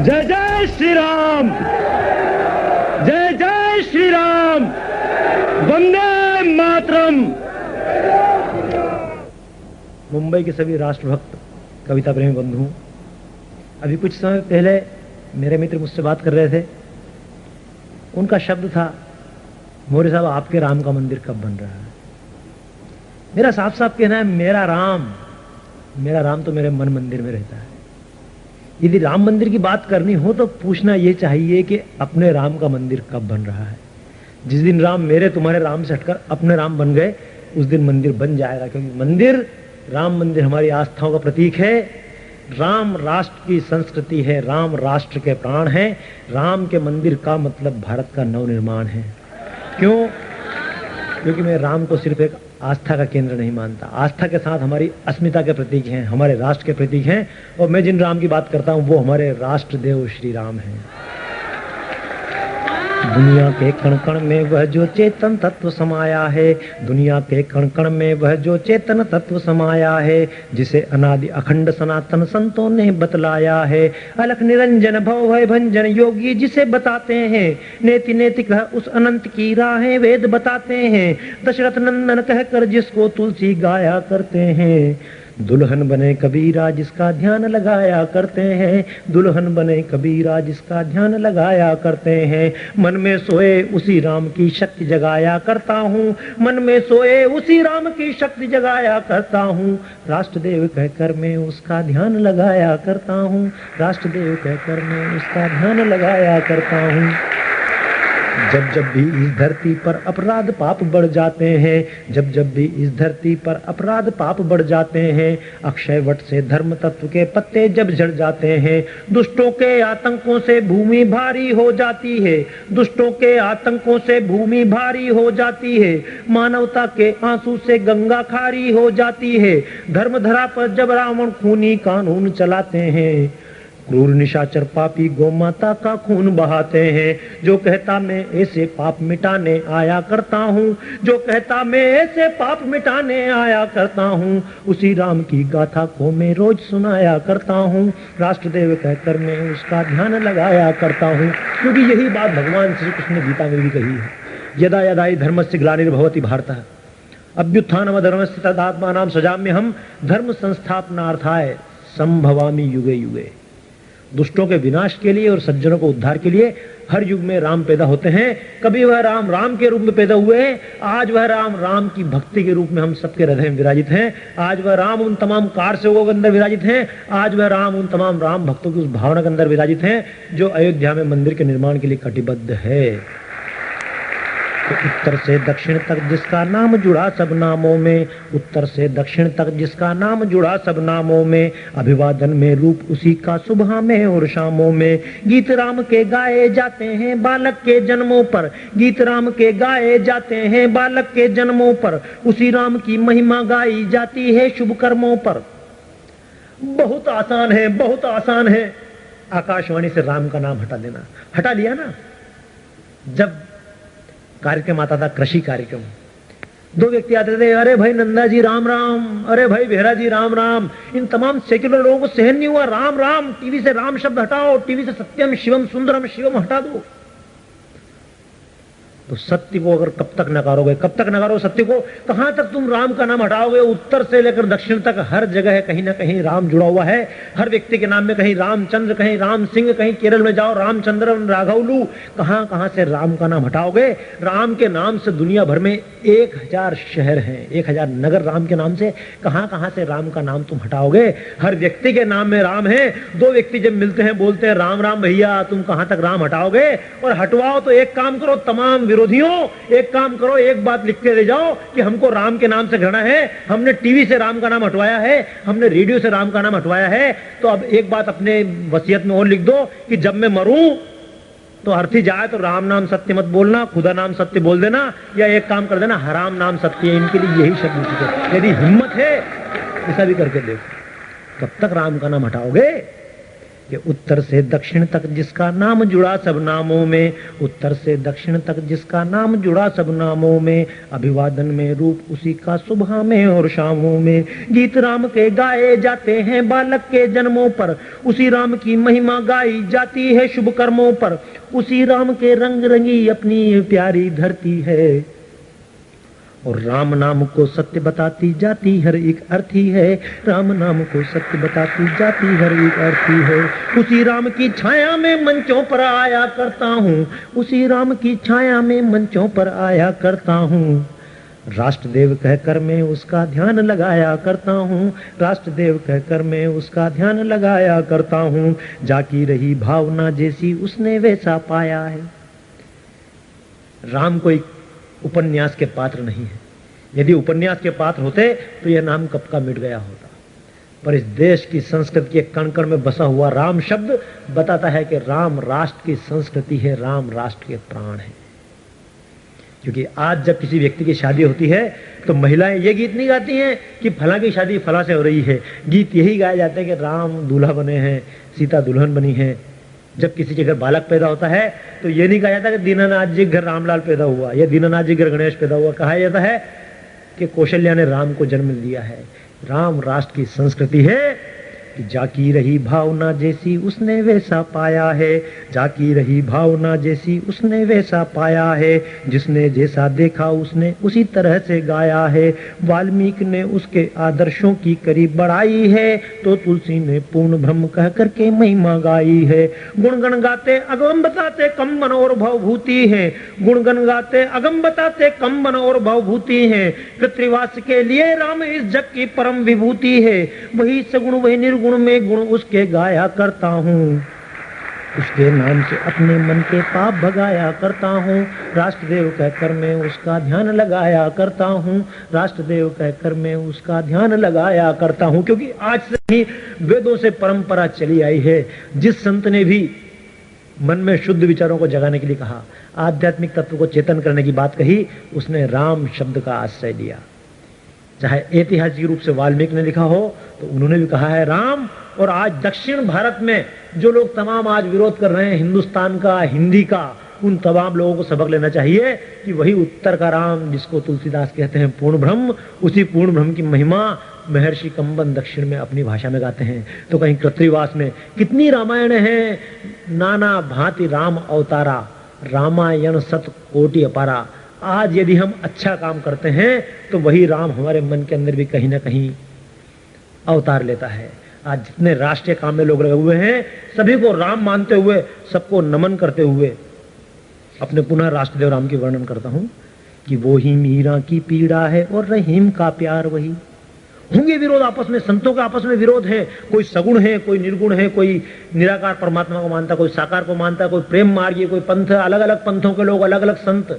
जय जय श्री राम, जय जय श्री राम, वंदे मातरम। मुंबई के सभी राष्ट्रभक्त कविता प्रेमी बंधुओं, अभी कुछ समय पहले मेरे मित्र मुझसे बात कर रहे थे। उनका शब्द था, मोरे साहब आपके राम का मंदिर कब बन रहा है? मेरा साफ साफ कहना है, मेरा राम तो मेरे मन मंदिर में रहता है। यदि राम मंदिर की बात करनी हो तो पूछना यह चाहिए कि अपने राम का मंदिर कब बन रहा है। जिस दिन राम मेरे तुम्हारे राम से हटकर अपने राम बन गए, उस दिन मंदिर बन जाएगा। क्योंकि मंदिर, राम मंदिर हमारी आस्थाओं का प्रतीक है। राम राष्ट्र की संस्कृति है, राम राष्ट्र के प्राण हैं। राम के मंदिर का मतलब भारत का नवनिर्माण है। क्यों? क्योंकि मैं राम को सिर्फ एक आस्था का केंद्र नहीं मानता। आस्था के साथ हमारी अस्मिता के प्रतीक हैं, हमारे राष्ट्र के प्रतीक हैं। और मैं जिन राम की बात करता हूं वो हमारे राष्ट्र देव श्री राम हैं। दुनिया के कण कण में वह जो चेतन तत्व समाया है, दुनिया के कण कण में वह जो चेतन तत्व समाया है, जिसे अनादि अखंड सनातन संतों ने बतलाया है। अलख निरंजन भव भय भंजन योगी जिसे बताते हैं, नेति नेतिक उस अनंत की राहें वेद बताते हैं। दशरथ नंदन कहकर जिसको तुलसी गाया करते हैं, दुल्हन बने कबीरा जिसका ध्यान लगाया करते हैं। दुल्हन बने कबीरा जिसका ध्यान लगाया करते हैं। मन में सोए उसी राम की शक्ति जगाया करता हूँ, मन में सोए उसी राम की शक्ति जगाया करता हूँ। राष्ट्रदेव कहकर मैं उसका ध्यान लगाया करता हूँ, राष्ट्रदेव कहकर मैं उसका ध्यान लगाया करता हूँ। जब जब भी इस धरती पर अपराध पाप बढ़ जाते हैं, जब जब भी इस धरती पर अपराध पाप बढ़ जाते हैं, अक्षय वट से धर्म तत्व के पत्ते जब झड़ जाते हैं, दुष्टों के आतंकों से भूमि भारी हो जाती है, दुष्टों के आतंकों से भूमि भारी हो जाती है, मानवता के आंसू से गंगा खारी हो जाती है। धर्म धरा पर जब रावण खूनी कानून चलाते हैं, क्रूर निशाचर पापी गौ माता का खून बहाते हैं। जो कहता मैं ऐसे पाप मिटाने आया करता हूँ, जो कहता मैं ऐसे पाप मिटाने आया करता हूँ, उसी राम की गाथा को मैं रोज सुनाया करता हूँ। राष्ट्रदेव कहकर मैं उसका ध्यान लगाया करता हूँ। क्योंकि यही बात भगवान श्री कृष्ण ने गीता में भी कही है, यदा यदा हि धर्मस्य ग्लानिर्भवति भारतः अभ्युत्थानमधर्मस्य तदात्मानं सृजाम्यहम् धर्म संस्थापनार्थाय संभवामि युगे युगे। दुष्टों के विनाश के लिए और सज्जनों को उद्धार के लिए हर युग में राम पैदा होते हैं। कभी वह राम राम के रूप में पैदा हुए, आज वह राम राम की भक्ति के रूप में हम सबके हृदय में विराजित हैं। आज वह राम उन तमाम कार सेवकों के अंदर विराजित हैं। आज वह राम उन तमाम राम भक्तों की उस भावना के अंदर विराजित हैं जो अयोध्या में मंदिर के निर्माण के लिए कटिबद्ध है। तो उत्तर से दक्षिण तक जिसका नाम जुड़ा सब नामों में, उत्तर से दक्षिण तक जिसका नाम जुड़ा सब नामों में, अभिवादन में रूप उसी का सुबह में और शामों में। गीत राम के गाए जाते हैं बालक के जन्मों पर, गीत राम के गाए जाते हैं बालक के जन्मों पर, उसी राम की महिमा गाई जाती है शुभ कर्मों पर। बहुत आसान है, बहुत आसान है आकाशवाणी से राम का नाम हटा देना। हटा लिया ना। जब कार्यक्रम आता था, कृषि कार्यक्रम, दो व्यक्ति आते थे, अरे भाई नंदा जी राम राम, अरे भाई बेहरा जी राम राम। इन तमाम सेक्युलर लोगों को सहन नहीं हुआ, राम राम, टीवी से राम शब्द हटाओ, टीवी से सत्यम शिवम सुंदरम शिवम हटा दो। तो सत्य को अगर कब तक नकारोगे, कब तक नकारोगे सत्य को? कहां तक तुम राम का नाम हटाओगे? उत्तर से लेकर दक्षिण तक हर जगह कहीं ना कहीं राम जुड़ा हुआ है। हर व्यक्ति के नाम में कहीं रामचंद्र, कहीं राम सिंह, कहीं केरल में जाओ रामचंद्र राघवलू। कहां कहां से राम का नाम हटाओगे? राम के नाम से दुनिया भर में 1000 शहर हैं, 1000 नगर राम के नाम से। कहां कहां से राम का नाम तुम हटाओगे? हर व्यक्ति के नाम में राम है। दो व्यक्ति जब मिलते हैं बोलते हैं राम राम भैया, तुम कहां तक राम हटाओगे? और हटवाओ तो एक काम करो, तमाम विरोधियों एक काम करो, एक बात लिख के ले जाओ कि हमको राम के नाम से घृणा है, हमने टीवी से राम का नाम हटवाया है, हमने रेडियो से राम का नाम हटवाया है। तो अब एक बात अपने वसीयत में और लिख दो कि जब मैं मरूं तो अर्थी जाए तो राम नाम सत्य मत बोलना, खुदा नाम सत्य बोल देना, या एक काम कर देना हराम नाम सत्य है। इनके लिए यही शब्द लिख दो। यदि हिम्मत है ऐसा भी करके देखो। कब तक राम का नाम हटाओगे? कि उत्तर से दक्षिण तक जिसका नाम जुड़ा सब नामों में, उत्तर से दक्षिण तक जिसका नाम जुड़ा सब नामों में, अभिवादन में रूप उसी का सुबह में और शामों में। गीत राम के गाए जाते हैं बालक के जन्मों पर, उसी राम की महिमा गाई जाती है शुभ कर्मों पर, उसी राम के रंग रंगी अपनी प्यारी धरती है। और राम नाम को सत्य बताती जाती हर एक अर्थी है, राम नाम को सत्य बताती जाती हर एक अर्थी है। उसी राम की छाया में मंचों पर आया करता हूँ, उसी राम की छाया में मंचों पर आया करता हूँ। राष्ट्रदेव कहकर मैं उसका ध्यान लगाया करता हूँ, राष्ट्रदेव कहकर मैं उसका ध्यान लगाया करता हूँ। जाकी रही भावना जैसी उसने वैसा पाया है। राम कोई उपन्यास के पात्र नहीं है। यदि उपन्यास के पात्र होते तो यह नाम कब का मिट गया होता। पर इस देश की संस्कृति के कण कण में बसा हुआ राम शब्द बताता है कि राम राष्ट्र की संस्कृति है, राम राष्ट्र के प्राण है। क्योंकि आज जब किसी व्यक्ति की शादी होती है तो महिलाएं ये गीत नहीं गाती हैं कि फला की शादी फला से हो रही है। गीत यही गाए जाते हैं कि राम दूल्हा बने हैं, सीता दुल्हन बनी है। जब किसी के घर बालक पैदा होता है तो ये नहीं कहा जाता कि दीनानाथ जी के घर रामलाल पैदा हुआ या दीनानाथ जी के घर गणेश पैदा हुआ। कहा जाता है कि कौशल्या ने राम को जन्म दिया है। राम राष्ट्र की संस्कृति है कि जाकी रही भावना जैसी उसने वैसा पाया है, जाकी रही भावना जैसी उसने वैसा पाया है। जिसने जैसा देखा उसने उसी तरह से गाया है। वाल्मीकि ने उसके आदर्शों की करी बढ़ाई है, तो तुलसी ने पूर्ण ब्रह्म कह करके महिमा गाई है। गुणगण गाते अगम बताते कम बन और भवभूति है, गुणगण गाते अगम बताते कम बन और भवभूति है। पितृवास के लिए राम इस जग की परम विभूति है। वही सगुण वही निर्गुण में गुण उसके गाया करता हूँ, उसके नाम से अपने मन के पाप भगाया करता हूँ। राष्ट्रदेव कहकर मैं उसका ध्यान लगाया करता हूँ, राष्ट्रदेव कहकर मैं उसका ध्यान लगाया करता हूँ। क्योंकि आज से ही वेदों से परंपरा चली आई है। जिस संत ने भी मन में शुद्ध विचारों को जगाने के लिए कहा, आध्यात्मिक तत्व को चेतन करने की बात कही, उसने राम शब्द का आश्रय लिया। चाहे ऐतिहासिक रूप से वाल्मीकि ने लिखा हो तो उन्होंने भी कहा है राम। और आज दक्षिण भारत में जो लोग तमाम आज विरोध कर रहे हैं हिंदुस्तान का, हिंदी का, उन तमाम लोगों को सबक लेना चाहिए कि वही उत्तर का राम जिसको तुलसीदास कहते हैं पूर्ण ब्रह्म, उसी पूर्ण ब्रह्म की महिमा महर्षि कंबन दक्षिण में अपनी भाषा में गाते हैं। तो कहीं कृत्रिवास में कितनी रामायण है, नाना भांति राम अवतारा, रामायण सत कोटि अपारा। आज यदि हम अच्छा काम करते हैं तो वही राम हमारे मन के अंदर भी कहीं ना कहीं अवतार लेता है। आज जितने राष्ट्रीय काम में लोग लगे हुए हैं, सभी को राम मानते हुए, सबको नमन करते हुए, अपने पुनः राष्ट्रदेव राम की वर्णन करता हूं कि वो ही मीरा की पीड़ा है और रहीम का प्यार वही। होंगे विरोध आपस में, संतों का आपस में विरोध है, कोई सगुण है, कोई निर्गुण है, कोई निराकार परमात्मा को मानता, कोई साकार को मानता, कोई प्रेम मार्गी, कोई पंथ, अलग अलग पंथों के लोग, अलग अलग संत,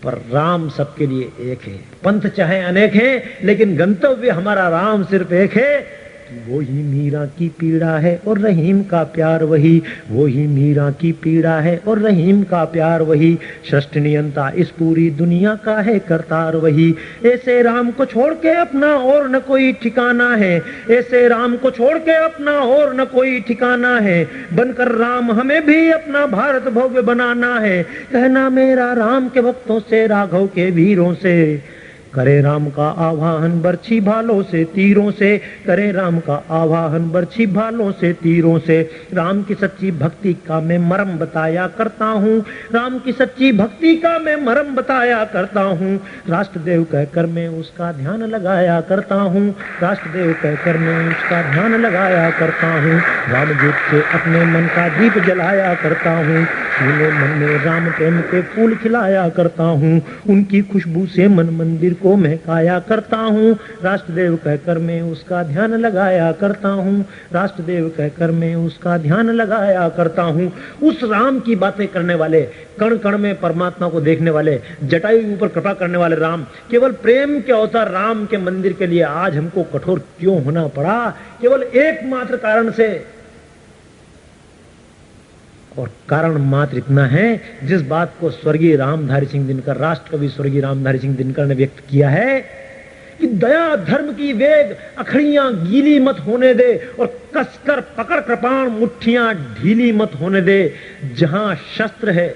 पर राम सबके लिए एक है। पंथ चाहे अनेक हैं लेकिन गंतव्य हमारा राम सिर्फ एक है। वो ही मीरा की पीड़ा है और रहीम का प्यार वही, वो ही मीरा की पीड़ा है और रहीम का प्यार वही। सृष्टि नियंता इस पूरी दुनिया का है करतार वही। ऐसे राम को छोड़ के अपना और न कोई ठिकाना है, ऐसे राम को छोड़ के अपना और न कोई ठिकाना है। बनकर राम हमें भी अपना भारत भव्य बनाना है। कहना मेरा राम के भक्तों से, राघव के वीरों से, करे राम का आवाहन बरछी भालों से तीरों से, करे राम का आवाहन बरछी भालों से तीरों से। राम की सच्ची भक्ति का मैं मर्म बताया करता हूँ, राम की सच्ची भक्ति का मैं मर्म बताया करता हूँ। राष्ट्रदेव कहकर मैं उसका ध्यान लगाया करता हूँ, राष्ट्रदेव कहकर मैं उसका ध्यान लगाया करता हूँ। रामदूत से अपने मन का दीप जलाया करता हूँ, फूलों मन में राम प्रेम के फूल खिलाया करता हूँ। उनकी खुशबू से मन मंदिर को महकाया करता हूँ। राष्ट्रदेव कहकर मैं उसका ध्यान लगाया करता हूँ, राष्ट्रदेव कहकर मैं उसका ध्यान लगाया करता हूँ। उस राम की बातें करने वाले, कण कण में परमात्मा को देखने वाले, जटायु ऊपर कृपा करने वाले राम, केवल प्रेम के अवतार राम के मंदिर के लिए आज हमको कठोर क्यों होना पड़ा? केवल एकमात्र कारण से, और कारण मात्र इतना है, जिस बात को स्वर्गीय रामधारी सिंह दिनकर, राष्ट्र कवि स्वर्गीय रामधारी सिंह दिनकर ने व्यक्त किया है कि दया धर्म की वेग अखड़ियां गीली मत होने दे और कसकर पकड़ कृपाण मुट्ठियां ढीली मत होने दे। जहां शस्त्र है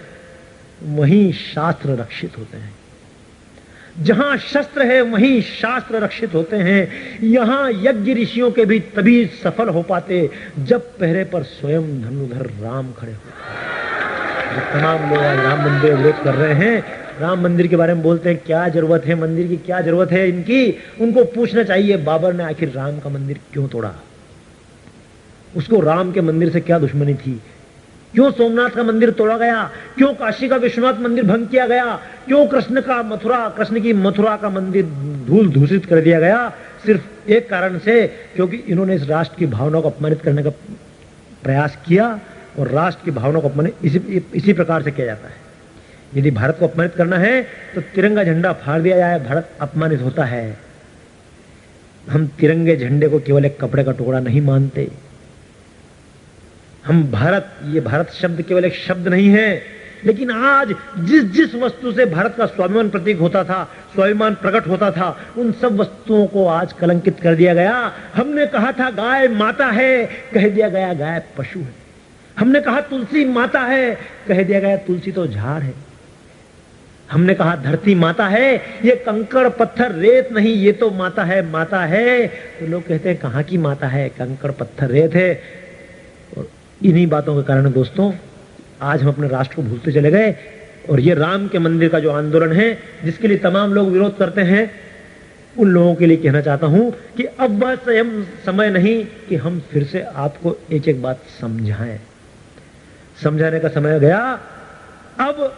वहीं शास्त्र रक्षित होते हैं, जहां शस्त्र है वहीं शास्त्र रक्षित होते हैं। यहां यज्ञ ऋषियों के भी तभी सफल हो पाते जब पहरे पर स्वयं धनुधर राम खड़े होते। जो तमाम लोग आज राम मंदिर विरोध कर रहे हैं, राम मंदिर के बारे में बोलते हैं क्या जरूरत है मंदिर की, क्या जरूरत है इनकी, उनको पूछना चाहिए बाबर ने आखिर राम का मंदिर क्यों तोड़ा, उसको राम के मंदिर से क्या दुश्मनी थी, क्यों सोमनाथ का मंदिर तोड़ा गया, क्यों काशी का विश्वनाथ मंदिर भंग किया गया, क्यों कृष्ण की मथुरा का मंदिर धूल धूसित कर दिया गया। सिर्फ एक कारण से, क्योंकि इन्होंने इस राष्ट्र की भावना को अपमानित करने का प्रयास किया। और राष्ट्र की भावना को अपमानित इसी प्रकार से किया जाता है। यदि भारत को अपमानित करना है तो तिरंगा झंडा फाड़ दिया जाए, भारत अपमानित होता है। हम तिरंगे झंडे को केवल एक कपड़े का टुकड़ा नहीं मानते। हम भारत, ये भारत शब्द केवल एक शब्द नहीं है, लेकिन आज जिस वस्तु से भारत का स्वाभिमान प्रतीक होता था, स्वाभिमान प्रकट होता था, उन सब वस्तुओं को आज कलंकित कर दिया गया। हमने कहा था गाय माता है, कह दिया गया गाय पशु है। हमने कहा तुलसी माता है, कह दिया गया तुलसी तो झाड़ है। हमने कहा धरती माता है, ये कंकड़ पत्थर रेत नहीं, ये तो माता है, माता है। तो लोग कहते हैं कहां की माता है, कंकड़ पत्थर रेत है। और इन्हीं बातों के कारण दोस्तों आज हम अपने राष्ट्र को भूलते चले गए। और ये राम के मंदिर का जो आंदोलन है, जिसके लिए तमाम लोग विरोध करते हैं, उन लोगों के लिए कहना चाहता हूं कि अब वह समय नहीं कि हम फिर से आपको एक एक बात समझाएं। समझाने का समय गया। अब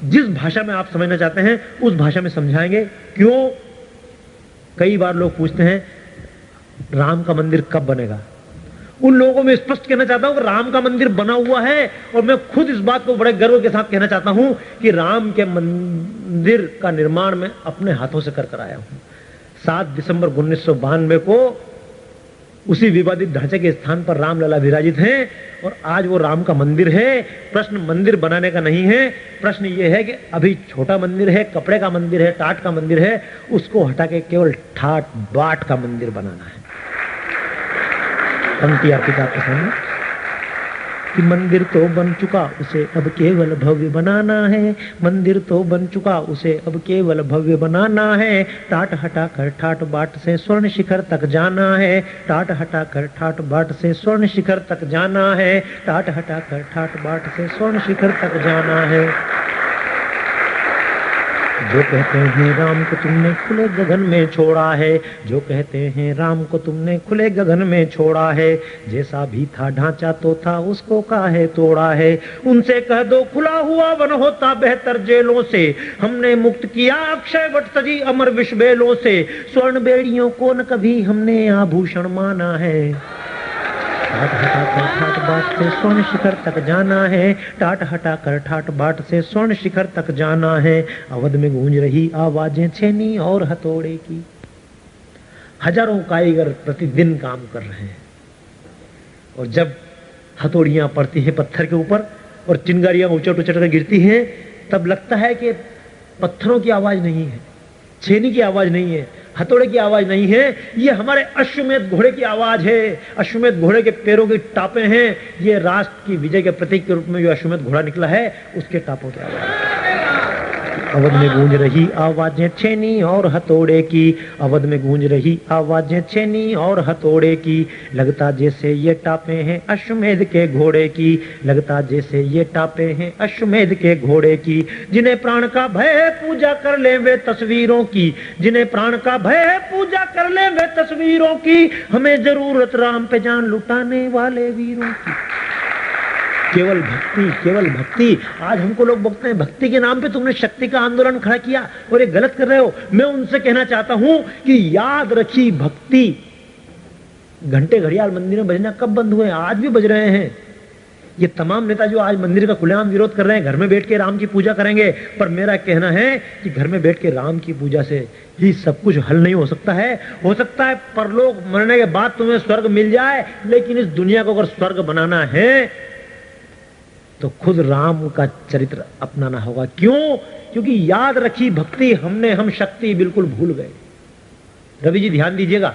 जिस भाषा में आप समझना चाहते हैं उस भाषा में समझाएंगे। क्यों? कई बार लोग पूछते हैं राम का मंदिर कब बनेगा। उन लोगों को मैं स्पष्ट कहना चाहता हूं कि राम का मंदिर बना हुआ है, और मैं खुद इस बात को बड़े गर्व के साथ कहना चाहता हूं कि राम के मंदिर का निर्माण मैं अपने हाथों से कर आया हूं। 7 दिसंबर 1992 को उसी विवादित ढांचे के स्थान पर रामलला विराजित हैं, और आज वो राम का मंदिर है। प्रश्न मंदिर बनाने का नहीं है, प्रश्न ये है कि अभी छोटा मंदिर है, कपड़े का मंदिर है, टाट का मंदिर है, उसको हटा के केवल ठाट बाट का मंदिर बनाना है। पंक्ति आपकी आपके सामने कि मंदिर तो बन चुका उसे अब केवल भव्य बनाना है, मंदिर तो बन चुका उसे अब केवल भव्य बनाना है। टाट हटा कर ठाट बाट से स्वर्ण शिखर तक जाना है, टाट हटा कर ठाट बाट से स्वर्ण शिखर तक जाना है, टाट हटा कर ठाट बाट से स्वर्ण शिखर तक जाना है। जो कहते हैं राम को तुमने खुले गगन में छोड़ा है, जो कहते हैं राम को तुमने खुले गगन में छोड़ा है, जैसा भी था ढांचा तो था उसको काहे तोड़ा है। उनसे कह दो खुला हुआ वन होता बेहतर जेलों से, हमने मुक्त किया अक्षय वट सजी अमर विश्वबेलों से, स्वर्ण बेड़ियों को न कभी हमने आभूषण माना है। टाट हटा कर ठाट बाट से स्वर्ण शिखर तक जाना है, टाट हटा कर ठाट बाट से स्वर्ण शिखर तक जाना है। अवध में गूंज रही आवाजें छेनी और हथौड़े की। हजारों कारीगर प्रतिदिन काम कर रहे हैं, और जब हथौड़ियां पड़ती हैं पत्थर के ऊपर और चिंगारियां उचट उचट कर गिरती हैं, तब लगता है कि पत्थरों की आवाज नहीं है, छेनी की आवाज नहीं है, हथौड़े की आवाज नहीं है, ये हमारे अश्वमेध घोड़े की आवाज है। अश्वमेध घोड़े के पैरों की टापें हैं। ये राष्ट्र की विजय के प्रतीक के रूप में जो अश्वमेध घोड़ा निकला है, उसके टापों की आवाज है। अवध में गूंज रही आवाजें छेनी और हथौड़े की, अवध में गूंज रही आवाजें छेनी और हथौड़े की। लगता जैसे ये टापे हैं अश्वमेध के घोड़े की, लगता जैसे ये टापे हैं अश्वमेध के घोड़े की। जिन्हें प्राण का भय है पूजा कर ले वे तस्वीरों की, जिन्हें प्राण का भय है पूजा कर ले वे तस्वीरों की। हमें जरूरत राम पे जान लुटाने वाले वीरों की। केवल भक्ति, केवल भक्ति। आज हमको लोग बोलते हैं भक्ति के नाम पे तुमने शक्ति का आंदोलन खड़ा किया, और ये गलत कर रहे हो। मैं उनसे कहना चाहता हूं कि याद रखी भक्ति। घंटे घड़ियाल मंदिर में बजना कब बंद हुए? आज भी बज रहे हैं। ये तमाम नेता जो आज मंदिर का खुलेआम विरोध कर रहे हैं, घर में बैठ के राम की पूजा करेंगे, पर मेरा कहना है कि घर में बैठ के राम की पूजा से ही सब कुछ हल नहीं हो सकता है। हो सकता है परलोक मरने के बाद तुम्हें स्वर्ग मिल जाए, लेकिन इस दुनिया को अगर स्वर्ग बनाना है तो खुद राम का चरित्र अपनाना होगा। क्यों? क्योंकि याद रखी भक्ति हम शक्ति बिल्कुल भूल गए। रवि जी ध्यान दीजिएगा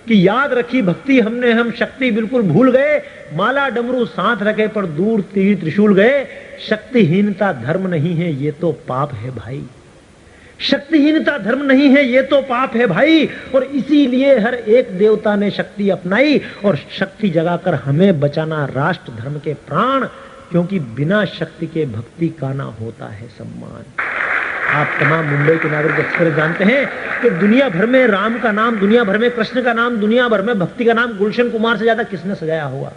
कि याद रखी भक्ति हमने हम शक्ति बिल्कुल भूल गए, माला डमरू साथ रखे पर दूर तीर त्रिशूल गए। शक्तिहीनता धर्म नहीं है ये तो पाप है भाई, शक्तिहीनता धर्म नहीं है ये तो पाप है भाई। और इसीलिए हर एक देवता ने शक्ति अपनाई और शक्ति जगाकर हमें बचाना राष्ट्र धर्म के प्राण, क्योंकि बिना शक्ति के भक्ति का ना होता है सम्मान। आप तमाम मुंबई के नागरिक अक्सर जानते हैं कि दुनिया भर में राम का नाम, दुनिया भर में कृष्ण का नाम, दुनिया भर में भक्ति का नाम गुलशन कुमार से ज्यादा किसने सजाया होगा।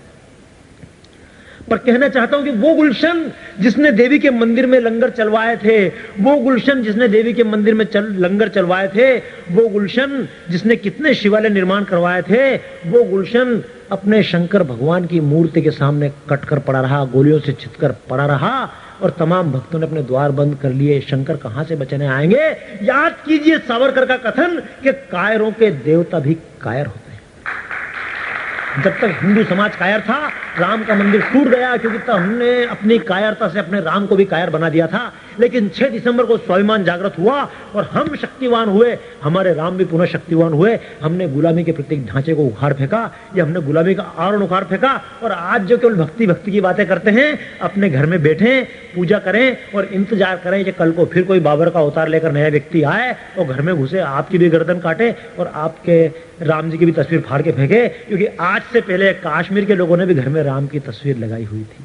पर कहना चाहता हूं कि वो गुलशन जिसने देवी के मंदिर में लंगर चलवाए थे, वो गुलशन जिसने देवी के मंदिर में लंगर चलवाए थे, वो गुलशन जिसने कितने शिवालय निर्माण करवाए थे, वो गुलशन अपने शंकर भगवान की मूर्ति के सामने कटकर पड़ा रहा, गोलियों से छिदकर पड़ा रहा और तमाम भक्तों ने अपने द्वार बंद कर लिए। शंकर कहां से बचने आएंगे। याद कीजिए सावरकर का कथन कि कायरों के देवता भी कायर होते हैं। जब तक हिंदू समाज कायर था, राम का मंदिर टूट गया क्योंकि तब हमने अपनी कायरता से अपने राम को भी कायर बना दिया था। लेकिन 6 दिसंबर को स्वाभिमान जागृत हुआ और हम शक्तिवान हुए, हमारे राम भी पुनः शक्तिवान हुए। हमने गुलामी के प्रत्येक ढांचे को उखाड़ फेंका, या हमने गुलामी का आवरण उखाड़ फेंका। और आज जो केवल भक्ति भक्ति की बातें करते हैं, अपने घर में बैठे पूजा करें और इंतजार करें कि कल को फिर कोई बाबर का अवतार लेकर नया व्यक्ति आए और घर में घुसे, आपकी भी गर्दन काटे और आपके राम जी की भी तस्वीर फाड़ के फेंके। क्योंकि आज से पहले कश्मीर के लोगों ने भी घर में राम की तस्वीर लगाई हुई थी,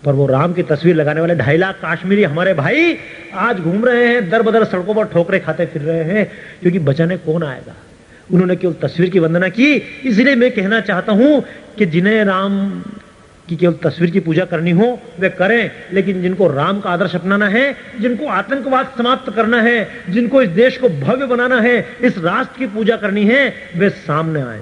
पर वो राम की तस्वीर लगाने वाले 2.5 लाख कश्मीरी हमारे भाई आज घूम रहे हैं, दर बदर सड़कों पर ठोकरे खाते फिर रहे हैं, क्योंकि बचाने कौन आएगा। उन्होंने केवल तस्वीर की वंदना की। इसलिए मैं कहना चाहता हूं कि जिन्हें राम की केवल तस्वीर की पूजा करनी हो वे करें, लेकिन जिनको राम का आदर्श अपनाना है, जिनको आतंकवाद समाप्त करना है, जिनको इस देश को भव्य बनाना है, इस राष्ट्र की पूजा करनी है, वे सामने आए।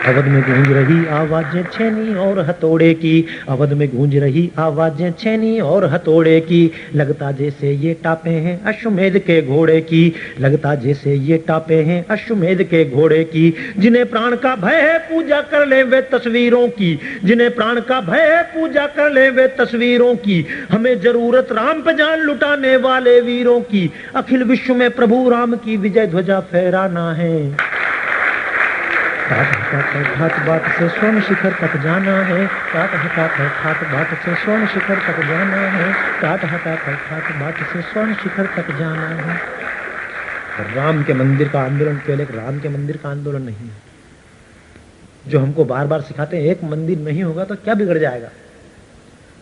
अवध में गूंज रही आवाजें छेनी और हथौड़े की, अवध में गूंज रही आवाजें छेनी और हथौड़े की, लगता जैसे ये टापे हैं अश्वमेध के घोड़े की, लगता जैसे ये टापे हैं अश्वमेध के घोड़े की। जिन्हें प्राण का भय है पूजा कर ले वे तस्वीरों की, जिन्हें प्राण का भय है पूजा कर ले वे तस्वीरों की। हमें जरूरत राम पे जान लुटाने वाले वीरों की, अखिल विश्व में प्रभु राम की विजय ध्वजा फहराना है। घाट बाट से स्वर्ण शिखर तक जाना है, घाट बाट से स्वर्ण शिखर तक जाना है, घाट बाट से स्वर्ण शिखर तक जाना है। राम के मंदिर का आंदोलन केवल एक राम के मंदिर का आंदोलन नहीं है, जो हमको बार बार सिखाते हैं एक मंदिर नहीं होगा तो क्या बिगड़ जाएगा।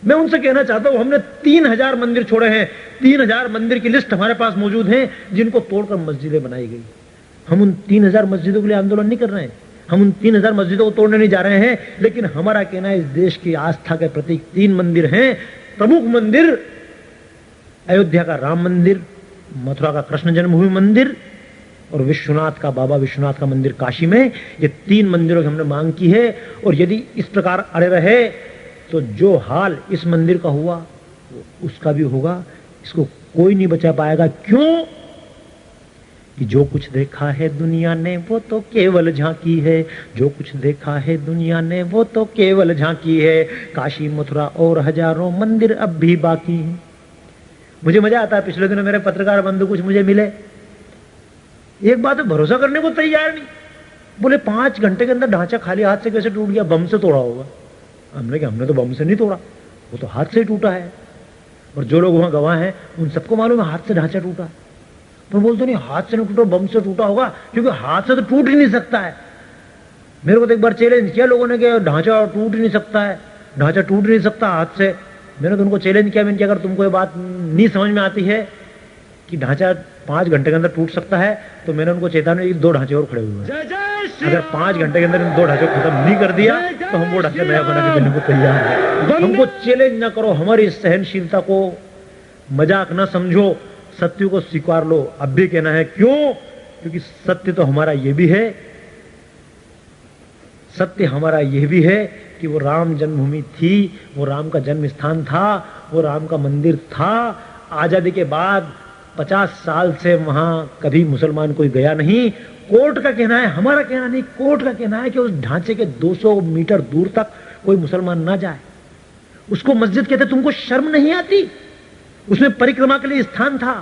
मैं उनसे कहना चाहता हूं, हमने 3000 मंदिर छोड़े हैं, 3000 मंदिर की लिस्ट हमारे पास मौजूद है जिनको तोड़कर मस्जिदें बनाई गई। हम उन 3000 मस्जिदों के लिए आंदोलन नहीं कर रहे हैं, हम उन 3000 मस्जिदों को तोड़ने नहीं जा रहे हैं, लेकिन हमारा कहना है इस देश की आस्था के प्रतीक 3 मंदिर हैं। प्रमुख मंदिर अयोध्या का राम मंदिर, मथुरा का कृष्ण जन्मभूमि मंदिर और विश्वनाथ का बाबा विश्वनाथ का मंदिर काशी में। ये 3 मंदिरों की हमने मांग की है और यदि इस प्रकार अड़े रहे तो जो हाल इस मंदिर का हुआ उसका भी होगा। इसको कोई नहीं बचा पाएगा। क्यों कि जो कुछ देखा है दुनिया ने वो तो केवल झांकी है, जो कुछ देखा है दुनिया ने वो तो केवल झांकी है। काशी मथुरा और हजारों मंदिर अब भी बाकी हैं। मुझे मजा आता है, पिछले दिनों मेरे पत्रकार बंधु कुछ मुझे मिले, एक बात भरोसा करने को तैयार नहीं। बोले 5 घंटे के अंदर ढांचा खाली हाथ से कैसे टूट गया, बम से तोड़ा होगा। हमने कहा हमने तो बम से नहीं तोड़ा, वो तो हाथ से ही टूटा है। और जो लोग वहां गवाह हैं उन सबको मालूम है हाथ से ढांचा टूटा। पर बोलते नहीं हाथ से नहीं टूटा, बम से टूटा होगा, क्योंकि हाथ से तो टूट ही नहीं सकता है। मेरे को तो एक बार चैलेंज किया लोगों ने कि ढांचा टूट ही नहीं सकता है, ढांचा टूट नहीं सकता हाथ से। मैंने तो उनको चैलेंज किया, मैंने कि अगर तुमको ये बात नहीं समझ में आती है कि ढांचा 5 घंटे के अंदर टूट सकता है, तो मैंने उनको चेतावनी 2 ढांचे और खड़े हुए हैं। अगर 5 घंटे के अंदर इन 2 ढांचे खत्म नहीं कर दिया तो हम वो ढांचा नया बना के देने को तैयार है। हमको चैलेंज ना करो, हमारी सहनशीलता को मजाक ना समझो, सत्य को स्वीकार लो। अब भी कहना है क्यों, क्योंकि सत्य तो हमारा ये भी है, सत्य हमारा यह भी है कि वो राम जन्मभूमि थी, वो राम का जन्म स्थान था, वो राम का मंदिर था। आजादी के बाद 50 साल से वहां कभी मुसलमान कोई गया नहीं। कोर्ट का कहना है, हमारा कहना नहीं, कोर्ट का कहना है कि उस ढांचे के 200 मीटर दूर तक कोई मुसलमान ना जाए। उसको मस्जिद कहते। तुमको शर्म नहीं आती? उसमें परिक्रमा के लिए स्थान था।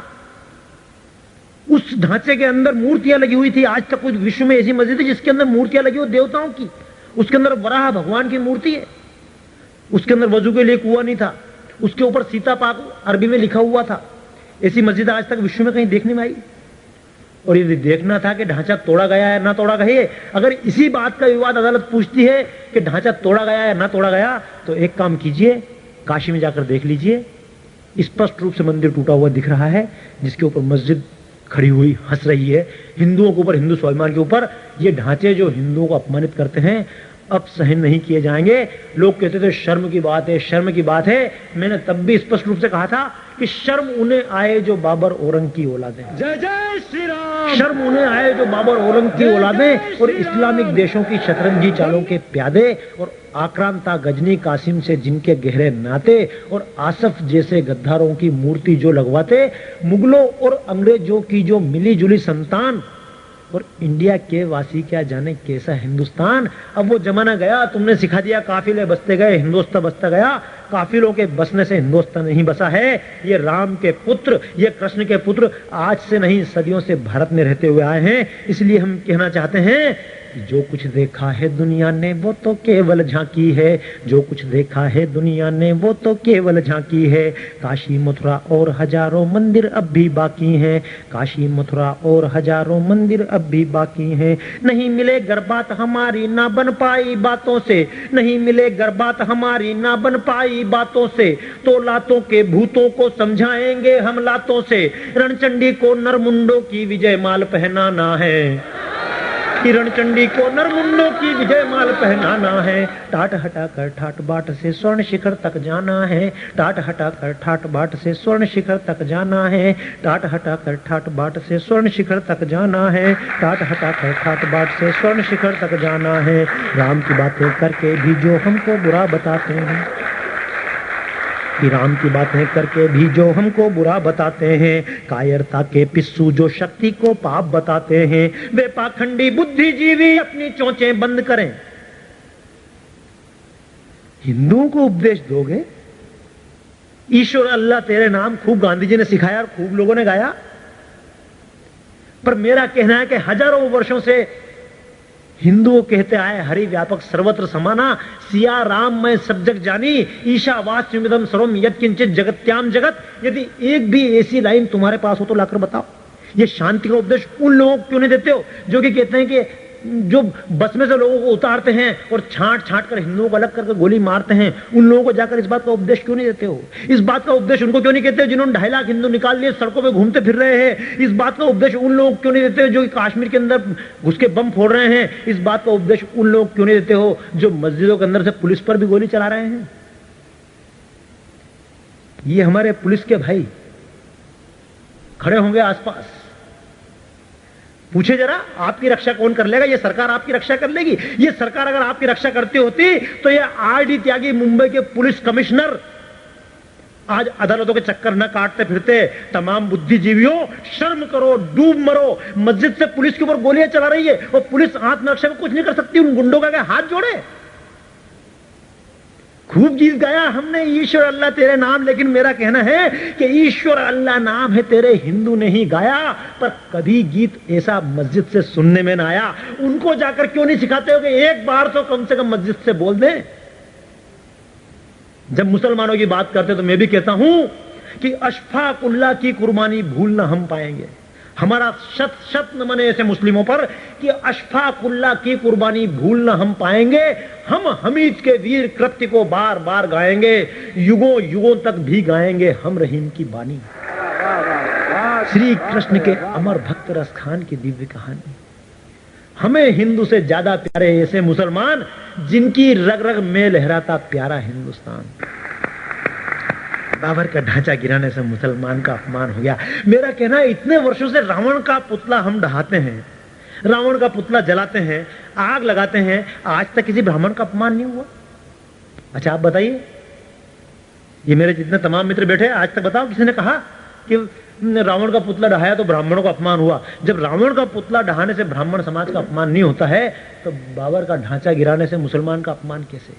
उस ढांचे के अंदर मूर्तियां लगी हुई थी। आज तक कोई विश्व में ऐसी मस्जिद है जिसके अंदर मूर्तियां लगी हो देवताओं की। उसके अंदर वराह भगवान की मूर्ति है, उसके अंदर वजू के लिए कुआं नहीं था, उसके ऊपर सीता पाक अरबी में लिखा हुआ था। ऐसी मस्जिद आज तक विश्व में कहीं देखने में आई? और यदि देखना था कि ढांचा तोड़ा गया है ना तोड़ा गया है, अगर इसी बात का विवाद अदालत पूछती है कि ढांचा तोड़ा गया है ना तोड़ा गया, तो एक काम कीजिए, काशी में जाकर देख लीजिए, स्पष्ट रूप से मंदिर टूटा हुआ दिख रहा है, जिसके ऊपर मस्जिद खड़ी हुई हंस रही है हिंदुओं के ऊपर, हिंदू स्वाभिमान के ऊपर। ये ढांचे जो हिंदुओं को अपमानित करते हैं अब सहन नहीं किए जाएंगे। लोग कहते थे शर्म की बात है, शर्म की बात है। मैंने तब भी स्पष्ट रूप से कहा था कि शर्म उन्हें आए जो बाबर औरंग की औलादें। जय जय श्री राम। शर्म उन्हें आए जो बाबर औरंग की औलादें और इस्लामिक देशों की शतरंजी चालों के प्यादे और आक्रांता गजनी कासिम से जिनके गहरे नाते और आसफ जैसे गद्दारों की मूर्ति जो लगवाते, मुगलों और अंग्रेजों की जो मिली जुली संतान और इंडिया के वासी क्या जाने कैसा हिंदुस्तान। अब वो जमाना गया, तुमने सिखा दिया, काफिले बसते गए, हिंदुस्तान बसता गया। काफिलों के बसने से हिंदुस्तान नहीं बसा है। ये राम के पुत्र, ये कृष्ण के पुत्र आज से नहीं सदियों से भारत में रहते हुए आए हैं। इसलिए हम कहना चाहते हैं जो कुछ देखा है दुनिया ने वो तो केवल झांकी है, जो कुछ देखा है दुनिया ने वो तो केवल झांकी है। काशी मथुरा और हजारों मंदिर अब भी बाकी हैं, काशी मथुरा और हजारों मंदिर अब भी बाकी हैं। नहीं मिले गर्बात हमारी ना बन पाई बातों से, नहीं मिले गर्बात हमारी ना बन पाई बातों से, तो लातों के भूतों को समझाएंगे हम लातों से। रणचंडी को नरमुंडों की विजय माल पहनाना है, रणचंडी को नरमुंडों की विजय माल पहनाना है। टाट हटाकर ठाट बाट से स्वर्ण शिखर तक जाना है, टाट हटाकर ठाट बाट से स्वर्ण शिखर तक जाना है, टाट हटाकर ठाट बाट से स्वर्ण शिखर तक जाना है, टाट हटाकर ठाट बाट से स्वर्ण शिखर तक जाना है। राम की बातें करके भी जो हमको बुरा बताते हैं, कि राम की बातें करके भी जो हमको बुरा बताते हैं, कायरता के पिस्सू जो शक्ति को पाप बताते हैं, वे पाखंडी बुद्धिजीवी अपनी चोंचें बंद करें। हिंदुओं को उपदेश दोगे? ईश्वर अल्लाह तेरे नाम खूब गांधी जी ने सिखाया और खूब लोगों ने गाया, पर मेरा कहना है कि हजारों वर्षों से हिंदुओं कहते आए हरि व्यापक सर्वत्र समाना, सिया राम मैं सब जग जानी, ईशावास्यमिदं सर्वम यत्किंचित जगत्याम जगत। यदि एक भी ऐसी लाइन तुम्हारे पास हो तो लाकर बताओ। ये शांति का उपदेश उन लोगों को क्यों नहीं देते हो जो कि कहते हैं कि जो बस में से लोगों को उतारते हैं और छांट छांट कर हिंदुओं को अलग करके गोली मारते हैं, उन लोगों को जाकर इस बात का उपदेश क्यों नहीं देते हो? इस बात का उपदेश उनको क्यों नहीं कहते हो जिन्होंने 2.5 लाख हिंदू निकाल लिए सड़कों पे घूमते फिर रहे हैं? इस बात का उपदेश उन लोगों को क्यों नहीं देते हो जो कश्मीर के अंदर घुस के बम फोड़ रहे हैं? इस बात का उपदेश उन लोगों को क्यों नहीं देते हो जो मस्जिदों के अंदर से पुलिस पर भी गोली चला रहे हैं? ये हमारे पुलिस के भाई खड़े होंगे आसपास, पूछे जरा आपकी रक्षा कौन कर लेगा? ये सरकार आपकी रक्षा कर लेगी? ये सरकार अगर आपकी रक्षा करती होती तो ये आरडी त्यागी मुंबई के पुलिस कमिश्नर आज अदालतों के चक्कर न काटते फिरते। तमाम बुद्धिजीवियों शर्म करो, डूब मरो। मस्जिद से पुलिस के ऊपर गोलियां चला रही है और पुलिस आत्मरक्षा में कुछ नहीं कर सकती, उन गुंडों का हाथ जोड़े। खूब गीत गाया हमने ईश्वर अल्लाह तेरे नाम, लेकिन मेरा कहना है कि ईश्वर अल्लाह नाम है तेरे हिंदू ने ही गाया, पर कभी गीत ऐसा मस्जिद से सुनने में ना आया। उनको जाकर क्यों नहीं सिखाते हो कि एक बार तो कम से कम मस्जिद से बोल दें? जब मुसलमानों की बात करते तो मैं भी कहता हूं कि अशफाकुल्लाह की कुर्बानी भूलना हम पाएंगे। हमारा शत शत नमन ऐसे मुस्लिमों पर कि अशफाकुल्लाह की कुर्बानी भूलना हम पाएंगे। हम हमीद के वीर कृत्य को बार बार गाएंगे, युगों युगों तक भी गाएंगे हम रहीम की बानी। श्री कृष्ण के अमर भक्त रस खान की दिव्य कहानी। हमें हिंदू से ज्यादा प्यारे ऐसे मुसलमान जिनकी रग रग में लहराता प्यारा हिंदुस्तान। बाबर का ढांचा गिराने से मुसलमान का अपमान हो गया। मेरा कहना है इतने वर्षों से रावण का पुतला हम ढहाते हैं, रावण का पुतला जलाते हैं, आग लगाते हैं, आज तक किसी ब्राह्मण का अपमान नहीं हुआ। अच्छा आप बताइए, ये मेरे जितने तमाम मित्र बैठे आज तक बताओ किसी ने कहा कि रावण का पुतला ढहाया तो ब्राह्मणों का अपमान हुआ? जब रावण का पुतला ढहाने से ब्राह्मण समाज का अपमान नहीं होता है तो बाबर का ढांचा गिराने से मुसलमान का अपमान कैसे?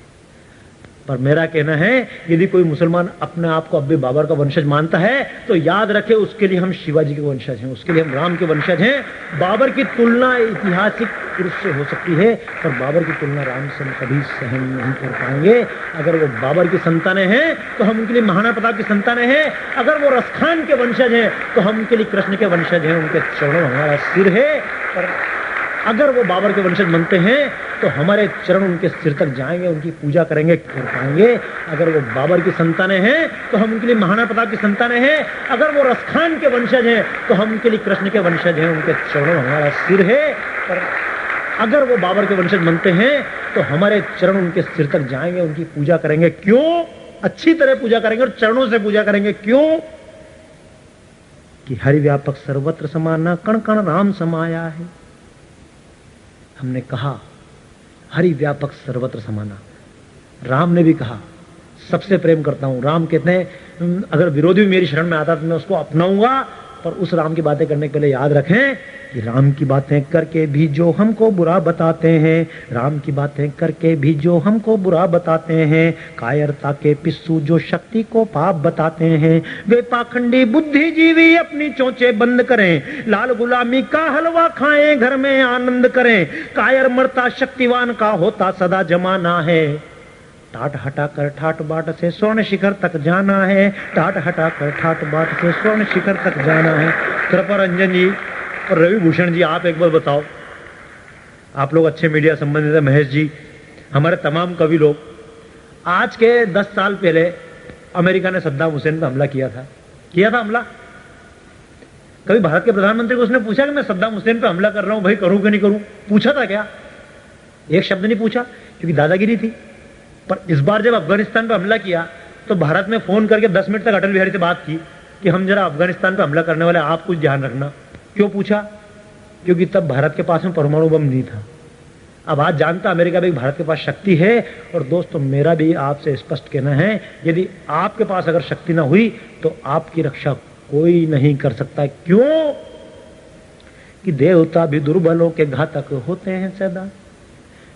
पर मेरा कहना है यदि कोई मुसलमान अपने आप को अब भी बाबर का वंशज मानता है तो याद रखे उसके लिए हम शिवाजी के वंशज हैं, उसके लिए हम राम के वंशज हैं। बाबर की तुलना ऐतिहासिक पुरुष से हो सकती है पर बाबर की तुलना राम से हम कभी सहन नहीं कर पाएंगे। अगर वो बाबर की संतानें हैं तो हम उनके लिए महाराणा प्रताप की संतानें हैं, अगर वो रसखान के वंशज हैं तो हम उनके लिए कृष्ण के वंशज हैं, उनके चरणों में हमारा सिर है। पर अगर वो बाबर के वंशज बनते हैं तो हमारे चरण उनके सिर तक जाएंगे, उनकी पूजा करेंगे, कर पाएंगे। अगर वो बाबर की संतानें हैं तो हम उनके लिए महाराणा प्रताप की संतानें हैं, अगर वो रसखान के वंशज हैं तो हम उनके लिए कृष्ण के वंशज हैं, उनके चरणों में हमारा सिर है। पर अगर वो बाबर के वंशज बनते हैं तो हमारे चरण उनके सिर तक जाएंगे, उनकी पूजा करेंगे। क्यों? अच्छी तरह पूजा करेंगे और चरणों से पूजा करेंगे। क्यों? कि हरि व्यापक सर्वत्र समाना, कण कण राम समाया है। हमने कहा हरि व्यापक सर्वत्र समाना, राम ने भी कहा सबसे प्रेम करता हूं। राम कहते हैं अगर विरोधी भी मेरी शरण में आता तो मैं उसको अपनाऊंगा। पर उस राम की बातें करने के पहले याद रखें कि राम की बातें करके भी जो हमको बुरा बताते हैं, राम की बातें करके भी जो हमको बुरा बताते हैं, कायरता के पिस्सू जो शक्ति को पाप बताते हैं, वे पाखंडी बुद्धिजीवी अपनी चोंचे बंद करें, लाल गुलामी का हलवा खाएं, घर में आनंद करें। कायर मरता शक्तिवान का होता सदा जमाना है, टाट हटाकर ठाट बाट से स्वर्ण शिखर तक जाना है, टाट हटाकर ठाट बाट से स्वर्ण शिखर तक जाना है। कृपा रंजन जी और रवि भूषण जी, आप एक बार बताओ, आप लोग अच्छे मीडिया संबंधित है, महेश जी, हमारे तमाम कवि लोग, आज के 10 साल पहले अमेरिका ने सद्दाम हुसैन पर हमला किया था हमला। कभी भारत के प्रधानमंत्री को उसने पूछा कि मैं सद्दाम हुसैन पर हमला कर रहा हूं, भाई करूं कि नहीं करूं? पूछा था क्या? एक शब्द नहीं पूछा, क्योंकि दादागिरी थी। पर इस बार जब अफगानिस्तान पर हमला किया तो भारत ने फोन करके 10 मिनट तक अटल बिहारी से बात की कि हम जरा अफगानिस्तान पर हमला करने वाले, आप कुछ ध्यान रखना। क्यों पूछा? क्योंकि तब भारत के पास में परमाणु बम नहीं था। अब आज जानता अमेरिका भी भारत के पास शक्ति है। और दोस्तों, मेरा भी आपसे स्पष्ट कहना है, यदि आपके पास अगर शक्ति ना हुई तो आपकी रक्षा कोई नहीं कर सकता। क्यों? कि देवता भी दुर्बलों के घातक होते हैं सदा,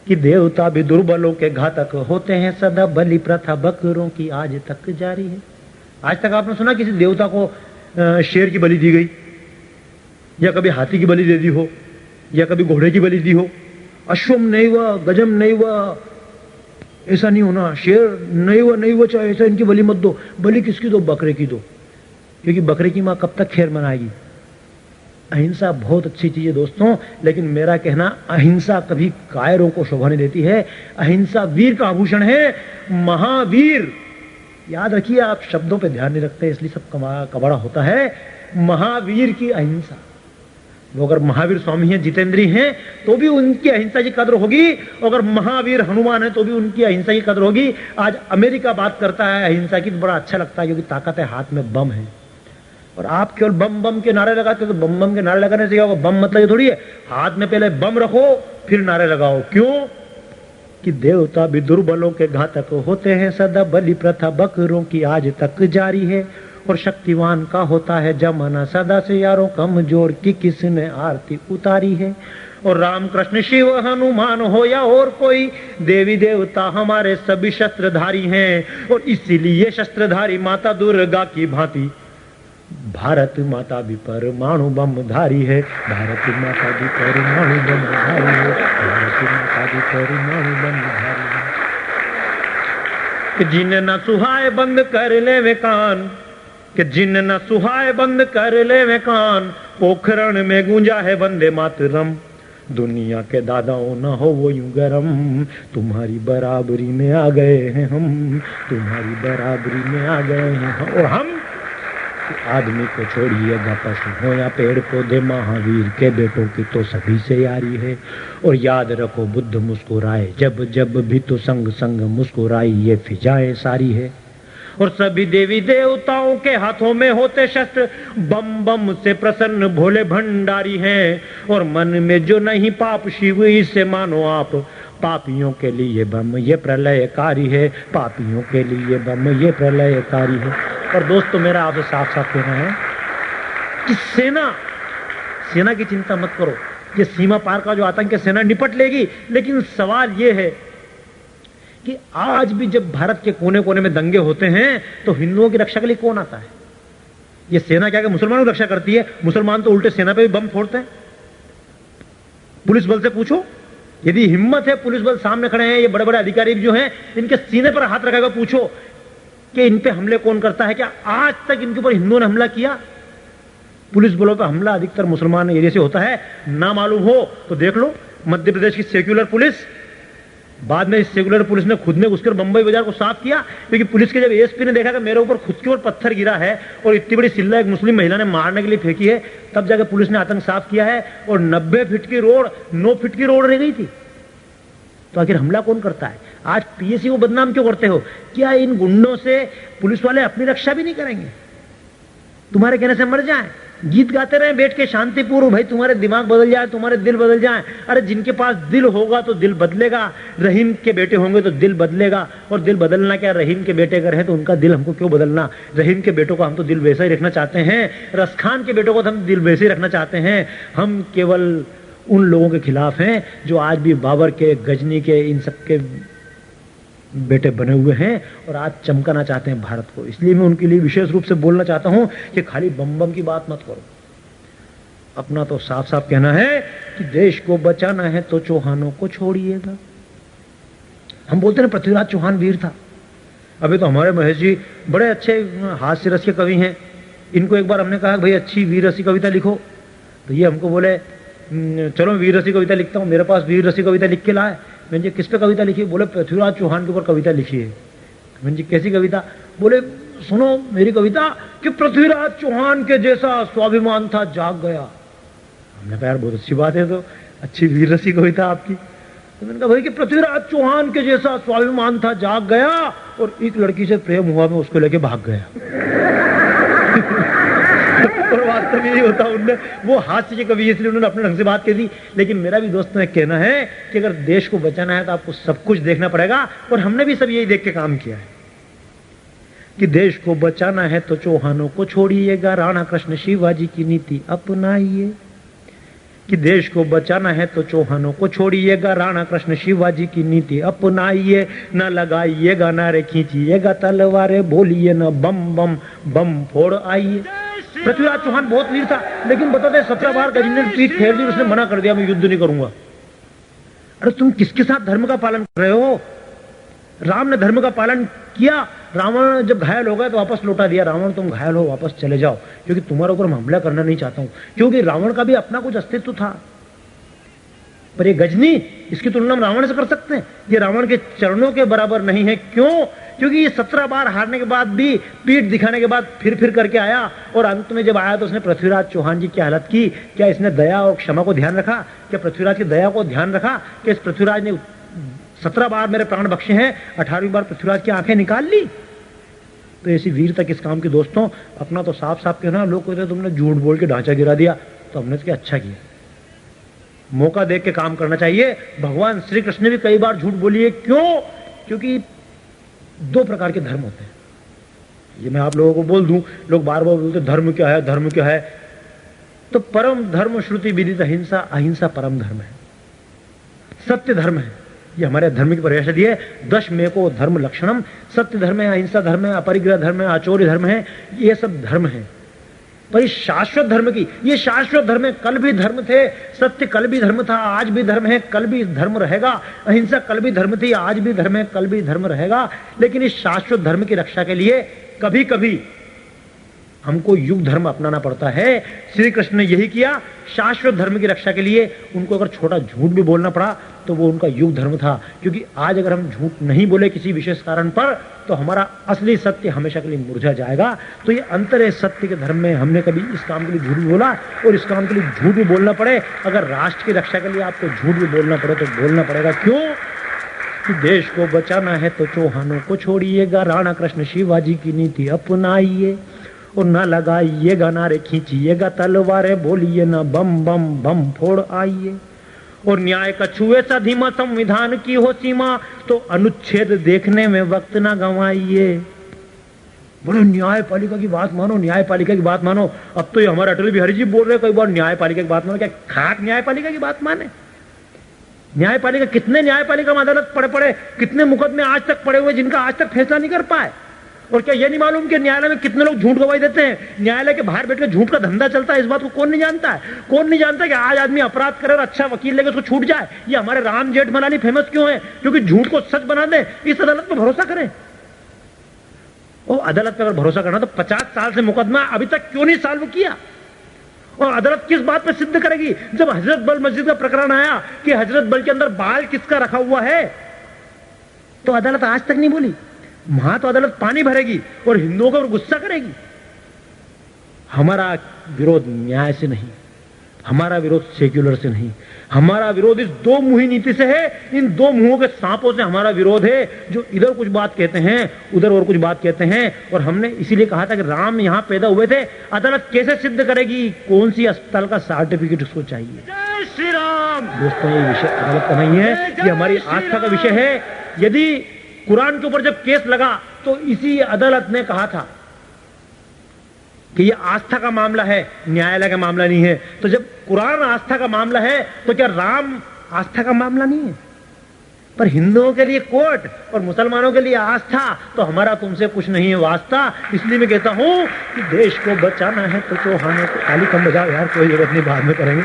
कि देवता भी दुर्बलों के घातक होते हैं सदा, बलि प्रथा बकरों की आज तक जारी है। आज तक आपने सुना किसी देवता को शेर की बलि दी गई, या कभी हाथी की बलि दे दी हो, या कभी घोड़े की बलि दी हो? अश्वम नहीं हुआ, गजम नहीं हुआ, ऐसा नहीं होना। शेर नहीं हुआ चाहे ऐसा इनकी बलि मत दो। बलि किसकी दो? बकरे की दो, क्योंकि बकरे की मां कब तक खैर मनाएगी। अहिंसा बहुत अच्छी चीज है दोस्तों, लेकिन मेरा कहना, अहिंसा कभी कायरों को शोभा नहीं देती है। अहिंसा वीर का आभूषण है, महावीर। याद रखिए, आप शब्दों पे ध्यान नहीं रखते इसलिए सब कबाड़ा होता है। महावीर की अहिंसा, वो अगर महावीर स्वामी हैं, जितेंद्री हैं, तो भी उनकी अहिंसा की कदर होगी। अगर महावीर हनुमान है तो भी उनकी अहिंसा की कदर होगी। आज अमेरिका बात करता है अहिंसा की तो बड़ा अच्छा लगता है, क्योंकि ताकत है, हाथ में बम है। और आप केवल बम बम के नारे लगाते हो तो बम बम के नारे लगाने से क्या होगा? बम मतलब ये थोड़ी है हाथ में पहले बम रखो फिर नारे लगाओ। क्यों? कि देवता भी दुर्बलों के घातक होते हैं सदा, बलि प्रथा बकरों की आज तक जारी है। और शक्तिवान का होता है जमाना सदा से, यारों कमजोर की किसने आरती उतारी है। और राम कृष्ण शिव हनुमान हो या और कोई, देवी देवता हमारे सभी शस्त्रधारी हैं। और इसीलिए शस्त्रधारी माता दुर्गा की भांति भारत माता भी परमाणु बम धारी है, भारत माता भी परमाणु बम धारी है, भारत माता भी परमाणु बम धारी है। कि जिन न सुहाए बंद कर ले वे कान, कि जिन न सुहाए बंद कर ले वे कान, पोखरण में गूंजा है वंदे मातरम। दुनिया के दादाओं ना हो वो यूं गरम, तुम्हारी बराबरी में आ गए हैं हम, तुम्हारी बराबरी में आ गए हैं हम। और हम आदमी को छोड़िएगा, पशु हो या पेड़ पौधे, महावीर के बेटों की तो सभी से यारी है। और याद रखो, बुद्ध मुस्कुराए जब जब भी तो संग संग मुस्कुराई ये फिजाएं सारी है। और सभी देवी देवताओं के हाथों में होते शस्त्र, बम बम से प्रसन्न भोले भंडारी हैं। और मन में जो नहीं पाप शिव इसे मानो आप, पापियों के लिए बम ये प्रलयकारी है, पापियों के लिए बम ये प्रलयकारी है। और दोस्तों, मेरा आपसे साफ साफ कहना है कि सेना की चिंता मत करो, ये सीमा पार का जो आतंक है सेना निपट लेगी। लेकिन सवाल ये है कि आज भी जब भारत के कोने कोने में दंगे होते हैं तो हिंदुओं की रक्षा के लिए कौन आता है? ये सेना क्या मुसलमानों की रक्षा करती है? मुसलमान तो उल्टे सेना पे भी बम फोड़ते हैं। पुलिस बल से पूछो, यदि हिम्मत है, पुलिस बल सामने खड़े हैं, ये बड़े बड़े अधिकारी जो हैं, इनके सीने पर हाथ रखेगा, पूछो कि इन पे हमले कौन करता है? क्या आज तक इनके ऊपर हिंदुओं ने हमला किया? पुलिस बलों पर हमला अधिकतर मुसलमान एरिया से होता है। ना मालूम हो तो देख लो मध्य प्रदेश की सेक्युलर पुलिस, बाद में इस सेक्युलर पुलिस ने खुद में घुसकर बंबई बाजार को साफ किया, क्योंकि पुलिस के जब एसपी ने देखा कि मेरे ऊपर खुद के ऊपर पत्थर गिरा है और इतनी बड़ी सिल्ला एक मुस्लिम महिला ने मारने के लिए फेंकी है, तब जाकर पुलिस ने आतंक साफ किया है। और 90 फीट की रोड 9 फीट की रोड रह गई थी। तो आखिर हमला कौन करता है? आज पीएससी को बदनाम क्यों करते हो? क्या इन गुंडों से पुलिस वाले अपनी रक्षा भी नहीं करेंगे? तुम्हारे कहने से मर जाएं, गीत गाते रहे बैठ के शांतिपूर्व, भाई तुम्हारे दिमाग बदल जाए, तुम्हारे दिल बदल जाए। अरे जिनके पास दिल होगा तो दिल बदलेगा। रहीम के बेटे होंगे तो दिल बदलेगा। और दिल बदलना क्या, रहीम के बेटे अगर है तो उनका दिल हमको क्यों बदलना? रहीम के बेटों को हम तो दिल वैसा ही रखना चाहते हैं, रस खान के बेटों को तो हम दिल वैसे ही रखना चाहते हैं। हम केवल उन लोगों के खिलाफ हैं जो आज भी बाबर के, गजनी के, इन सब के बेटे बने हुए हैं और आज चमकाना चाहते हैं भारत को। इसलिए मैं उनके लिए विशेष रूप से बोलना चाहता हूं कि खाली बम बम की बात मत करो। अपना तो साफ साफ कहना है कि देश को बचाना है तो चौहानों को छोड़िएगा। हम बोलते हैं पृथ्वीराज चौहान वीर था। अभी तो हमारे महेश जी बड़े अच्छे हास्य रस के कवि हैं। इनको एक बार हमने कहा भाई अच्छी वीर रसी कविता लिखो, तो ये हमको बोले चलो वीर रसी कविता लिखता हूँ। मेरे पास वीर रसी कविता लिख के लाए। मैंने किस पे कविता लिखी? बोले पृथ्वीराज चौहान के ऊपर कविता लिखी है। मैंने जी कैसी कविता? बोले सुनो मेरी कविता कि पृथ्वीराज चौहान के जैसा स्वाभिमान था जाग गया। हमने कहा यार बहुत अच्छी बात है, तो अच्छी वीर रसी कविता आपकी। तो मैंने कहा भाई कि पृथ्वीराज चौहान के जैसा स्वाभिमान था जाग गया और एक लड़की से प्रेम हुआ, मैं उसको लेके भाग गया। और वास्तव में यही होता, उनने वो हास्य के कवि इसलिए उन्होंने अपने ढंग से बात कह दी। लेकिन मेरा भी दोस्तों ने कहना है कि अगर देश को बचाना है तो आपको सब कुछ देखना पड़ेगा। और हमने भी सब यही देख के काम किया है कि देश को बचाना है तो चौहानों को छोड़िएगा, राणा कृष्ण शिवाजी की नीति अपनाइए। कि देश को बचाना है तो चौहानों को छोड़िएगा, राणा कृष्ण शिवाजी की नीति अपनाइए। न लगाइएगा नारे खींचिएगा तलवारें, बोलिए न बम बम बम फोड़ आइए। पृथ्वीराज चौहान बहुत वीर था, लेकिन बताते 17 बार गजनी ने पीठ फेर दी, उसने मना कर दिया मैं युद्ध नहीं करूंगा। अरे तुम किसके साथ धर्म का पालन कर रहे हो? राम ने धर्म का पालन किया। रावण जब घायल हो गया तो वापस लौटा दिया। रावण तुम घायल हो, वापस चले जाओ, क्योंकि तुम्हारे ऊपर हमला करना नहीं चाहता हूं। क्योंकि रावण का भी अपना कुछ अस्तित्व था। पर ये गजनी, इसकी तुलना हम रावण से कर सकते हैं? ये रावण के चरणों के बराबर नहीं है। क्यों? क्योंकि ये 17 बार हारने के बाद भी, पीठ दिखाने के बाद फिर करके आया, और अंत में जब आया तो उसने पृथ्वीराज चौहान जी की हालत की। क्या इसने दया और क्षमा को ध्यान रखा? क्या पृथ्वीराज की दया को ध्यान रखा? कि इस पृथ्वीराज ने 17 बार मेरे प्राण बख्शे हैं, 18वीं बार पृथ्वीराज की आंखें निकाल ली? तो ऐसी वीरता किस काम की दोस्तों? अपना तो साफ साफ कहना। लोग कहते तुमने झूठ बोल के ढांचा गिरा दिया, तो हमने तो क्या अच्छा किया। मौका देख के काम करना चाहिए। भगवान श्री कृष्ण ने भी कई बार झूठ बोली है। क्यों? क्योंकि 2 प्रकार के धर्म होते हैं। ये मैं आप लोगों को बोल दूं, लोग बार बार बोलते धर्म क्या है, धर्म क्या है। तो परम धर्म श्रुति विदित अहिंसा, अहिंसा परम धर्म है, सत्य धर्म है। ये हमारे धर्म की परिभाषा दी है। दशमे को धर्म लक्षणम, सत्य धर्म है, अहिंसा धर्म है, अपरिग्रह धर्म है, आचौर्य धर्म है। ये सब धर्म है। पर इस शाश्वत धर्म की, ये शाश्वत धर्म है। कल भी धर्म थे, सत्य कल भी धर्म था, आज भी धर्म है, कल भी धर्म रहेगा। अहिंसा कल भी धर्म थी, आज भी धर्म है, कल भी धर्म रहेगा। लेकिन इस शाश्वत धर्म की रक्षा के लिए कभी कभी हमको युग धर्म अपनाना पड़ता है। श्री कृष्ण ने यही किया। शाश्वत धर्म की रक्षा के लिए उनको अगर छोटा झूठ भी बोलना पड़ा तो वो उनका युग धर्म था। क्योंकि आज अगर हम झूठ नहीं बोले किसी विशेष कारण पर, तो हमारा असली सत्य हमेशा के लिए मुरझा जाएगा। तो ये अंतर है सत्य के धर्म में। हमने कभी इस काम के लिए झूठ भी बोला और इस काम के लिए झूठ भी बोलना पड़े। अगर राष्ट्र की रक्षा के लिए आपको झूठ भी बोलना पड़े तो बोलना पड़ेगा। क्यों? कि देश को बचाना है तो चौहानों को छोड़िएगा, राणा कृष्ण शिवाजी की नीति अपनाइए। और न लगाइएगा नारे खींचिएगा तलवारें, बोलिए ना बम बम बम फोड़ आइए। और न्याय का छुए सा धीमा, संविधान की हो सीमा, तो अनुच्छेद देखने में वक्त ना गंवाइए। बोलो न्यायपालिका की बात मानो, न्यायपालिका की बात मानो। अब तो ये हमारे अटल बिहारी जी बोल रहे कई बार न्यायपालिका की बात मानो। क्या खाक न्यायपालिका की बात माने? न्यायपालिका, कितने न्यायपालिका में अदालत पड़े कितने मुकदमे आज तक पड़े हुए जिनका आज तक फैसला नहीं कर पाए। और क्या ये नहीं मालूम कि न्यायालय में कितने लोग झूठ गवाही देते हैं? न्यायालय के बाहर बैठकर झूठ का धंधा चलता है, इस बात को कौन नहीं जानता है? कौन नहीं जानता कि आज आदमी अपराध करे और अच्छा वकील लेके उसको छूट जाए? ये हमारे राम जेठमलानी फेमस क्यों है? क्योंकि झूठ को सच बना दे। इस अदालत पर भरोसा करें। और अदालत पर अगर भरोसा करना तो 50 साल से मुकदमा अभी तक क्यों नहीं सॉल्व किया? और अदालत किस बात पर सिद्ध करेगी? जब हजरत बल मस्जिद का प्रकरण आया कि हजरत बल के अंदर बाल किसका रखा हुआ है, तो अदालत आज तक नहीं बोली। वहां तो अदालत पानी भरेगी और हिंदुओं को गुस्सा करेगी। हमारा विरोध न्याय से नहीं, हमारा विरोध सेक्युलर से नहीं, हमारा विरोध इस दो मुही नीति से है। इन दो मुंहों के सांपों से हमारा विरोध है, जो इधर कुछ बात कहते हैं, उधर और कुछ बात कहते हैं। और हमने इसीलिए कहा था कि राम यहां पैदा हुए थे, अदालत कैसे सिद्ध करेगी? कौन सी अस्पताल का सर्टिफिकेट उसको चाहिए? जय श्री राम। दोस्तों, ये विषय अदालत का नहीं है, ये हमारी आस्था का विषय है। यदि कुरान के ऊपर जब केस लगा तो इसी अदालत ने कहा था कि यह आस्था का मामला है, न्यायालय का मामला नहीं है। तो जब कुरान आस्था का मामला है तो क्या राम आस्था का मामला नहीं है? पर हिंदुओं के लिए कोर्ट और मुसलमानों के लिए आस्था, तो हमारा तुमसे कुछ नहीं है वास्ता। इसलिए मैं कहता हूं कि देश को बचाना है तो चौहानों को, खाली कम बजाओ यार, कोई जरूरत नहीं, बाद में करेंगे।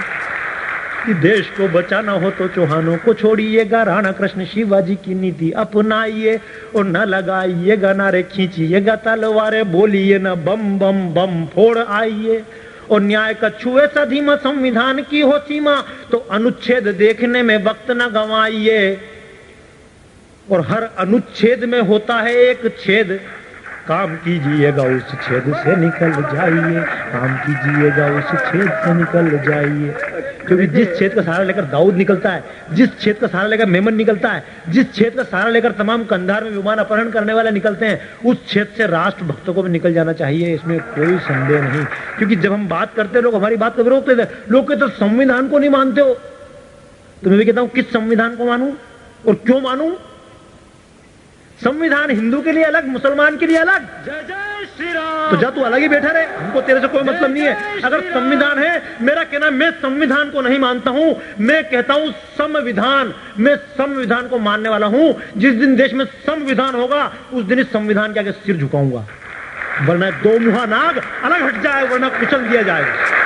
कि देश को बचाना हो तो चौहानों को छोड़िएगा, राणा कृष्ण शिवाजी की नीति अपनाइए और न लगाइएगा नारे, खींचिएगा तलवारें, बोलिए न बम बम बम फोड़ आइए। और न्याय का छुए सधीमा, संविधान की हो सीमा, तो अनुच्छेद देखने में वक्त न गंवाइए। और हर अनुच्छेद में होता है एक छेद, काम कीजिएगा उस छेद से निकल जाइए, काम कीजिएगा उस छेद से निकल जाइए। क्योंकि जिस छेद का सहारा लेकर दाऊद निकलता है, जिस छेद का सहारा लेकर मेमन निकलता है, जिस छेद का सहारा लेकर तमाम कंधार में विमान अपहरण करने वाले निकलते हैं, उस छेद से राष्ट्र भक्तों को भी निकल जाना चाहिए, इसमें कोई संदेह नहीं। क्योंकि जब हम बात करते हैं, लोग हमारी बात का विरोध करते हैं। लोग कहते हैं संविधान को नहीं मानते हो, तो मैं भी कहता हूं किस संविधान को मानूं और क्यों मानूं? संविधान हिंदू के लिए अलग, मुसलमान के लिए अलग। जय जय श्री राम। तो जा तू अलग ही बैठा रहे, हमको तेरे से कोई मतलब नहीं है। अगर संविधान है, मेरा कहना, मैं संविधान को नहीं मानता हूं, मैं कहता हूं संविधान। मैं संविधान को मानने वाला हूं। जिस दिन देश में संविधान होगा उस दिन इस संविधान के आगे सिर झुकाऊंगा, वरना दो मुहा नाग अलग हट जाए, वरना कुचल दिया जाएगा।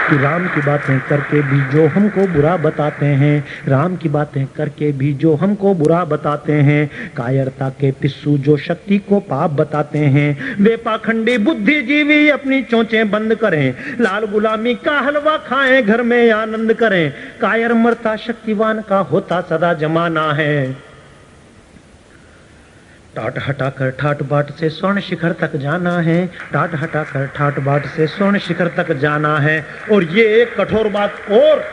कि राम की बातें करके भी जो हमको बुरा बताते हैं, राम की बातें करके भी जो हमको बुरा बताते हैं, कायरता के पिस्सू जो शक्ति को पाप बताते हैं, वे पाखंडी बुद्धिजीवी अपनी चोंचें बंद करें, लाल गुलामी का हलवा खाएं, घर में आनंद करें, कायर मरता शक्तिवान का होता सदा जमाना है। टाट हटाकर ठाट बाट से स्वर्ण शिखर तक जाना है, टाट हटाकर ठाट बाट से स्वर्ण शिखर तक जाना है। और ये एक कठोर बात, और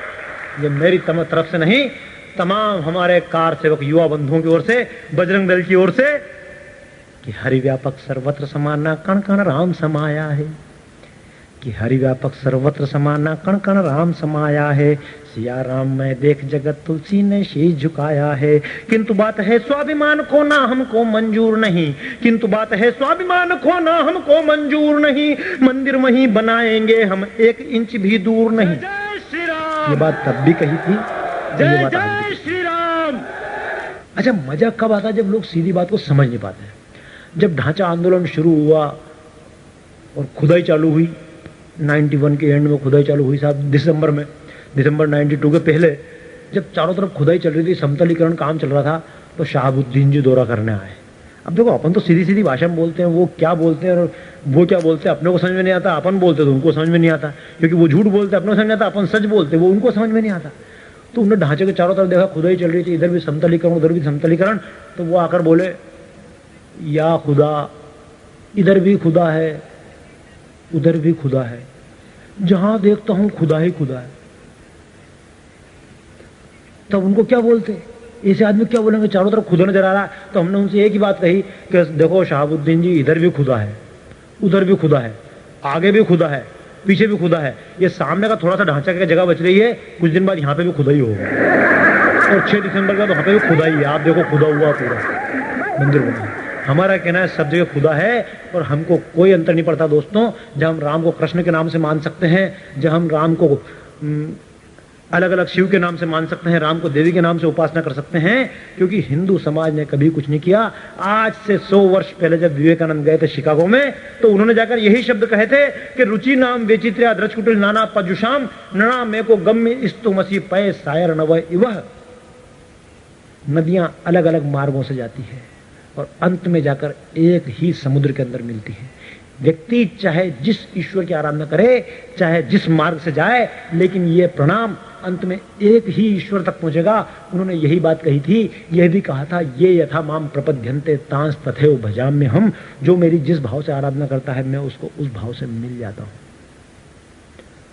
ये मेरी तरफ से नहीं, तमाम हमारे कार सेवक युवा बंधुओं की ओर से, बजरंग दल की ओर से, कि हरिव्यापक सर्वत्र समाना, कण कण राम समाया है। कि हरिव्यापक सर्वत्र समाना, कण कण राम समाया है। सिया राम मैं देख जगत तुलसी ने शीश झुकाया है। किंतु बात है स्वाभिमान खोना हमको मंजूर नहीं, किंतु बात है स्वाभिमान खोना हमको मंजूर नहीं, मंदिर वहीं बनाएंगे हम 1 इंच भी दूर नहीं। जय श्री राम। ये बात तब भी कही थी, जय जय श्री राम। अच्छा, मजा कब आता? जब लोग सीधी बात को समझ नहीं पाते। जब ढांचा आंदोलन शुरू हुआ और खुदाई चालू हुई, 91 के एंड में खुदाई चालू हुई साहब, दिसंबर 92 के पहले, जब चारों तरफ खुदाई चल रही थी, समतलीकरण काम चल रहा था, तो शहाबुद्दीन जी दौरा करने आए। अब देखो, अपन तो सीधी सीधी भाषा में बोलते हैं, वो क्या बोलते हैं और वो क्या बोलते हैं अपने को समझ में नहीं आता। अपन बोलते तो उनको समझ में नहीं आता, क्योंकि वो झूठ बोलते अपने को समझ में आता, अपन सच बोलते वो उनको समझ में नहीं आता। तो उन्होंने ढांचे के चारों तरफ देखा, खुदाई चल रही थी, इधर भी समतलीकरण उधर भी समतलीकरण। तो वो आकर बोले, या खुदा, इधर भी खुदा है उधर भी खुदा है, जहां देखता हूं खुदा ही खुदा है। तब उनको क्या बोलते? ऐसे आदमी क्या बोलेंगे? चारों तरफ खुदा नजर आ रहा है। तो हमने उनसे एक ही बात कही कि देखो शहाबुद्दीन जी, इधर भी खुदा है, उधर भी खुदा है, आगे भी खुदा है, पीछे भी खुदा है। ये सामने का थोड़ा सा ढांचा की जगह बच रही है, कुछ दिन बाद यहाँ पे भी खुदा ही होगा। और 6 दिसंबर का तो वहां पे भी खुदा ही है। आप देखो, खुदा हुआ पूरा मंदिर बना। हमारा कहना है सब जगह खुदा है और हमको कोई अंतर नहीं पड़ता दोस्तों। जब हम राम को कृष्ण के नाम से मान सकते हैं, जब हम राम को अलग अलग शिव के नाम से मान सकते हैं, राम को देवी के नाम से उपासना कर सकते हैं, क्योंकि हिंदू समाज ने कभी कुछ नहीं किया। आज से 100 वर्ष पहले जब विवेकानंद गए थे शिकागो में, तो उन्होंने जाकर यही शब्द कहे थे कि रुचि नाम वेचित्र्या द्रजकुटिल नाना पजुषाम नना में को गम्य इस्तु मसी पय सायर नव इवह। नदियां अलग अलग मार्गों से जाती है और अंत में जाकर एक ही समुद्र के अंदर मिलती है। व्यक्ति चाहे जिस ईश्वर की आराधना करे, चाहे जिस मार्ग से जाए, लेकिन ये प्रणाम अंत में एक ही ईश्वर तक पहुंचेगा। उन्होंने यही बात कही थी, यह भी कहा था, ये यथा माम प्रपद्यन्ते तांस तथैव भजाम्य हम। जो मेरी जिस भाव से आराधना करता है, मैं उसको उस भाव से मिल जाता हूं।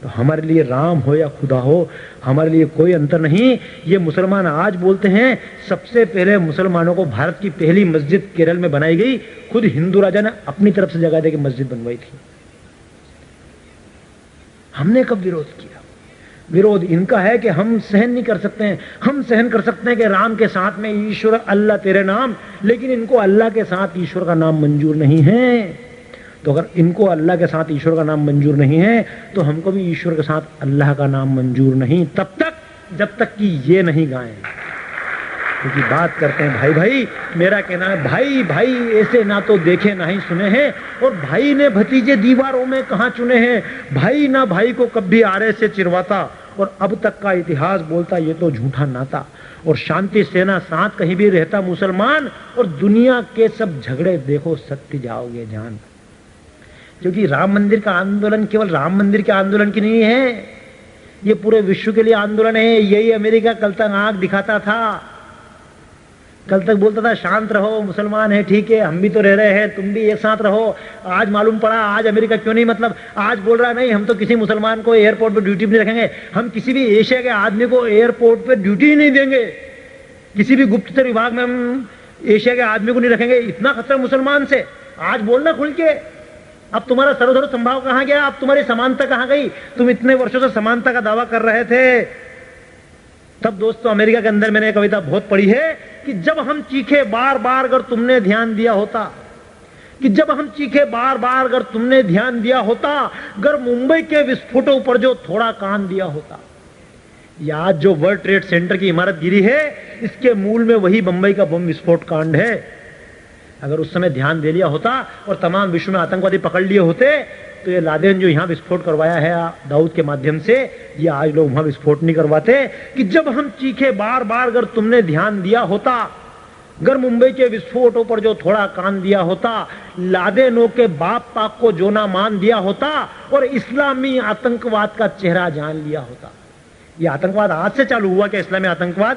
तो हमारे लिए राम हो या खुदा हो, हमारे लिए कोई अंतर नहीं। ये मुसलमान आज बोलते हैं, सबसे पहले मुसलमानों को भारत की पहली मस्जिद केरल में बनाई गई, खुद हिंदू राजा ने अपनी तरफ से जगह देकर मस्जिद बनवाई थी। हमने कब विरोध किया? विरोध इनका है कि हम सहन नहीं कर सकते हैं। हम सहन कर सकते हैं कि राम के साथ में ईश्वर अल्लाह तेरे नाम, लेकिन इनको अल्लाह के साथ ईश्वर का नाम मंजूर नहीं है। तो अगर इनको अल्लाह के साथ ईश्वर का नाम मंजूर नहीं है, तो हमको भी ईश्वर के साथ अल्लाह का नाम मंजूर नहीं, तब तक जब तक कि ये नहीं गाएं। क्योंकि बात करते हैं भाई भाई, मेरा कहना है भाई भाई ऐसे ना तो देखे ना ही सुने हैं, और भाई ने भतीजे दीवारों में कहां चुने हैं। भाई ना भाई को कभी आरे से चिरवाता, और अब तक का इतिहास बोलता ये तो झूठा नाता। और शांति सेना साथ कहीं भी रहता मुसलमान, और दुनिया के सब झगड़े देखो सत्य जाओगे जान। क्योंकि राम मंदिर का आंदोलन केवल राम मंदिर के आंदोलन की नहीं है, ये पूरे विश्व के लिए आंदोलन है। यही अमेरिका कल तक आंख दिखाता था, कल तक बोलता था शांत रहो, मुसलमान है ठीक है, हम भी तो रह रहे हैं, तुम भी एक साथ रहो। आज मालूम पड़ा आज अमेरिका क्यों नहीं, मतलब आज बोल रहा नहीं, हम तो किसी मुसलमान को एयरपोर्ट पे ड्यूटी नहीं रखेंगे, हम किसी भी एशिया के आदमी को एयरपोर्ट पे ड्यूटी ही नहीं देंगे, किसी भी गुप्तचर विभाग में हम एशिया के आदमी को नहीं रखेंगे। इतना खतरा मुसलमान से, आज बोलना खुल के। अब तुम्हारा सर्वधर्म संभाव कहां गया? अब तुम्हारी समानता कहां गई? तुम इतने वर्षों से समानता का दावा कर रहे थे। तब दोस्तों अमेरिका के अंदर मैंने कविता बहुत पढ़ी है कि जब हम चीखे बार बार अगर तुमने ध्यान दिया होता, कि जब हम चीखे बार बार अगर तुमने ध्यान दिया होता, अगर मुंबई के विस्फोटों पर जो थोड़ा कान दिया होता। या आज जो वर्ल्ड ट्रेड सेंटर की इमारत गिरी है, इसके मूल में वही बंबई का बम विस्फोट कांड है। अगर उस समय ध्यान दे लिया होता और तमाम विश्व में आतंकवादी पकड़ लिए होते, तो ये लादेन जो यहां विस्फोट करवाया है दाऊद के माध्यम से, ये आज लोग वहां विस्फोट नहीं करवाते। कि जब हम चीखे बार बार अगर तुमने ध्यान दिया होता, अगर मुंबई के विस्फोटों पर जो थोड़ा कान दिया होता, लादेनों के बाप पाक को जो ना मान दिया होता, और इस्लामी आतंकवाद का चेहरा जान लिया होता। ये आतंकवाद आज से चालू हुआ क्या? इस्लामी आतंकवाद,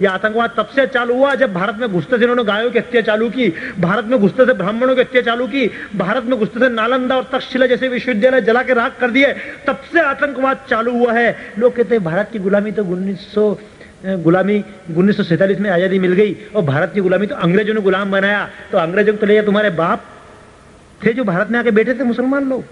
यह आतंकवाद तब से चालू हुआ जब भारत में घुसते से इन्होंने गायों की हत्या चालू की, भारत में घुसते से ब्राह्मणों की हत्या चालू की, भारत में घुसते से नालंदा और तक्षशिला जैसे विश्वविद्यालय जला के राख कर दिए, तब से आतंकवाद चालू हुआ है। लोग कहते हैं भारत की गुलामी तो 1947 में आजादी मिल गई, और भारत की गुलामी तो अंग्रेजों ने गुलाम बनाया। तो अंग्रेजों को तो ले तुम्हारे बाप थे जो भारत में आके बैठे थे मुसलमान लोग।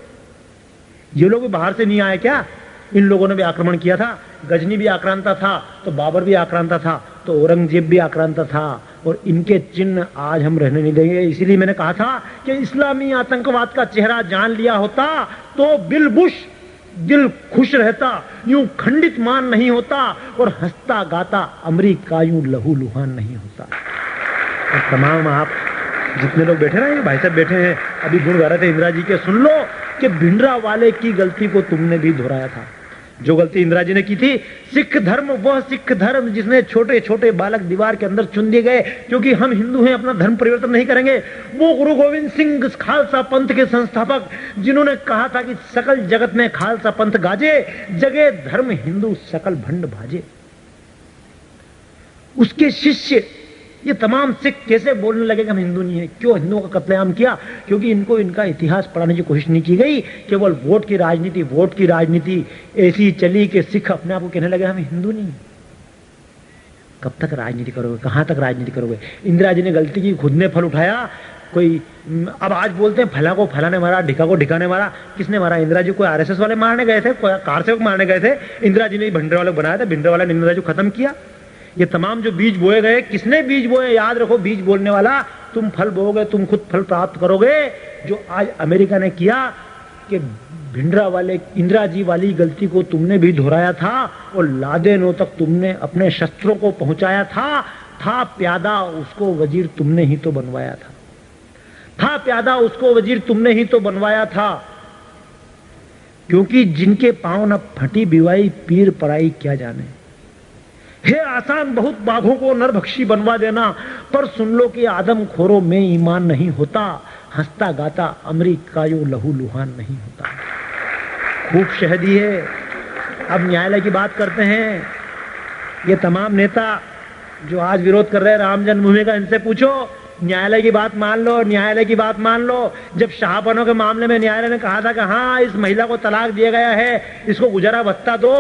ये लोग भी बाहर से नहीं आए क्या? इन लोगों ने भी आक्रमण किया था। गजनी भी आक्रांता था, तो बाबर भी आक्रांता था, तो औरंगजेब भी आक्रांता था, और इनके चिन्ह आज हम रहने नहीं देंगे। इसीलिए मैंने कहा था कि इस्लामी आतंकवाद का चेहरा जान लिया होता तो बिल बुश दिल खुश रहता, यूं खंडित मान नहीं होता, और हंसता गाता अमेरिका यूं लहू लुहान नहीं होता। और तमाम आप जितने लोग बैठे ना, ये भाई साहब बैठे हैं, अभी गुण गा रहे थे इंदिरा जी के, सुन लो कि भिंडरा वाले की गलती को तुमने भी दोहराया था। जो गलती इंदिरा जी ने की थी, सिख धर्म वह सिख धर्म जिसने छोटे छोटे बालक दीवार के अंदर चुन दिए गए, क्योंकि हम हिंदू हैं, अपना धर्म परिवर्तन नहीं करेंगे। वो गुरु गोविंद सिंह खालसा पंथ के संस्थापक, जिन्होंने कहा था कि सकल जगत में खालसा पंथ गाजे, जगे धर्म हिंदू सकल भंड भाजे। उसके शिष्य ये तमाम सिख कैसे बोलने लगे कि हम हिंदू नहीं है? क्यों हिंदुओं का कत्लेआम किया? क्योंकि इनको इनका इतिहास पढ़ाने की कोशिश नहीं की गई। केवल वोट की राजनीति, वोट की राजनीति ऐसी चली कि सिख अपने आप को कहने लगे हम हिंदू नहीं। कब तक राजनीति करोगे? कहां तक राजनीति करोगे? इंदिरा जी ने गलती की, खुद ने फल उठाया। कोई अब आज बोलते हैं फला को फला ने मारा, ढिका को ढिका ने मारा। किसने मारा? इंदिरा जी को आरएसएस वाले मारने गए थे, कोई कार सेवक मारने गए थे। इंदिरा जी ने भिंडरा वाले बनाया था, भिंडरा वाले ने इंदिरा जी को खत्म किया। ये तमाम जो बीज बोए गए, किसने बीज बोए? याद रखो, बीज बोलने वाला तुम, फल बोओगे तुम, खुद फल प्राप्त करोगे। जो आज अमेरिका ने किया कि भिंडरा वाले इंदिरा जी वाली गलती को तुमने भी दोहराया था और लादेनों तक तुमने अपने शस्त्रों को पहुंचाया था प्यादा उसको वजीर तुमने ही तो बनवाया था प्यादा उसको वजीर तुमने ही तो बनवाया था। क्योंकि जिनके पांव न फटी बिवाई पीर पराई क्या जाने। हे आसान बहुत बाघों को नरभक्षी बनवा देना, पर सुन लो कि आदम खोरों में ईमान नहीं होता, हंसता गाता अमरीका यो लहू लुहान नहीं होता। खूब शह दी है। अब न्यायालय की बात करते हैं। ये तमाम नेता जो आज विरोध कर रहे हैं राम जन्मभूमि का, इनसे पूछो न्यायालय की बात मान लो, न्यायालय की बात मान लो। जब शाहपनों के मामले में न्यायालय ने कहा था कि हाँ इस महिला को तलाक दिया गया है, इसको गुजारा भत्ता दो,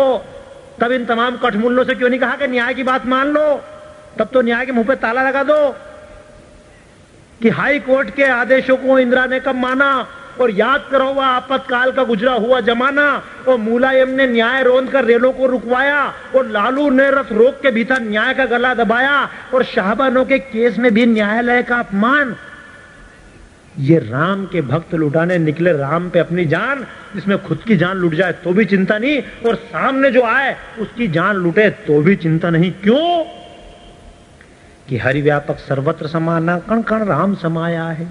तब इन तमाम कठमुल्लों से क्यों नहीं कहा कि न्याय की बात मान लो? तब तो न्याय के मुंह पे ताला लगा दो कि हाई कोर्ट के आदेशों को इंदिरा ने कब माना। और याद करो वह आपातकाल का गुजरा हुआ जमाना, और मुलायम ने न्याय रोंद कर रेलों को रुकवाया, और लालू ने रथ रोक के भीतर न्याय का गला दबाया, और शाहबानों के केस में भी न्यायालय का अपमान। ये राम के भक्त लुटाने निकले राम पे अपनी जान, जिसमें खुद की जान लुट जाए तो भी चिंता नहीं, और सामने जो आए उसकी जान लुटे तो भी चिंता नहीं। क्यों? कि हरि व्यापक सर्वत्र समाना कण कण राम समाया है,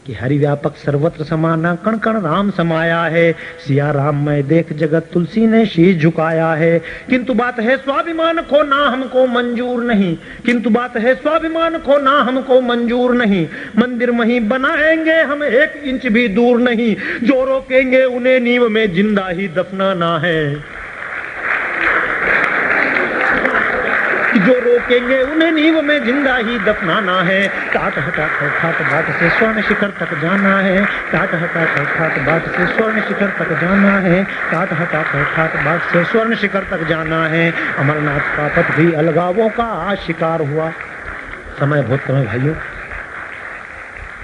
कि हरि व्यापक सर्वत्र समाना कण कण राम समाया है। सिया राम मैं देख जगत तुलसी ने शीश झुकाया है। किंतु बात है स्वाभिमान को ना हमको मंजूर नहीं, किंतु बात है स्वाभिमान को ना हमको मंजूर नहीं। मंदिर वहीं बनाएंगे हम 1 इंच भी दूर नहीं, जो रोकेंगे उन्हें नींव में जिंदा ही दफनाना है। जो रोकेंगे उन्हें नींव में जिंदा ही दफनाना है। टाट हटाट ठाट बाट से स्वर्ण शिखर तक जाना है, टाट हटाट ठाट बाट से स्वर्ण शिखर तक जाना है, टाट हटाट ठाट बाट से स्वर्ण शिखर तक जाना है। अमरनाथ का पथ भी अलगावों का आज शिकार हुआ। समय बहुत कम है भाइयों,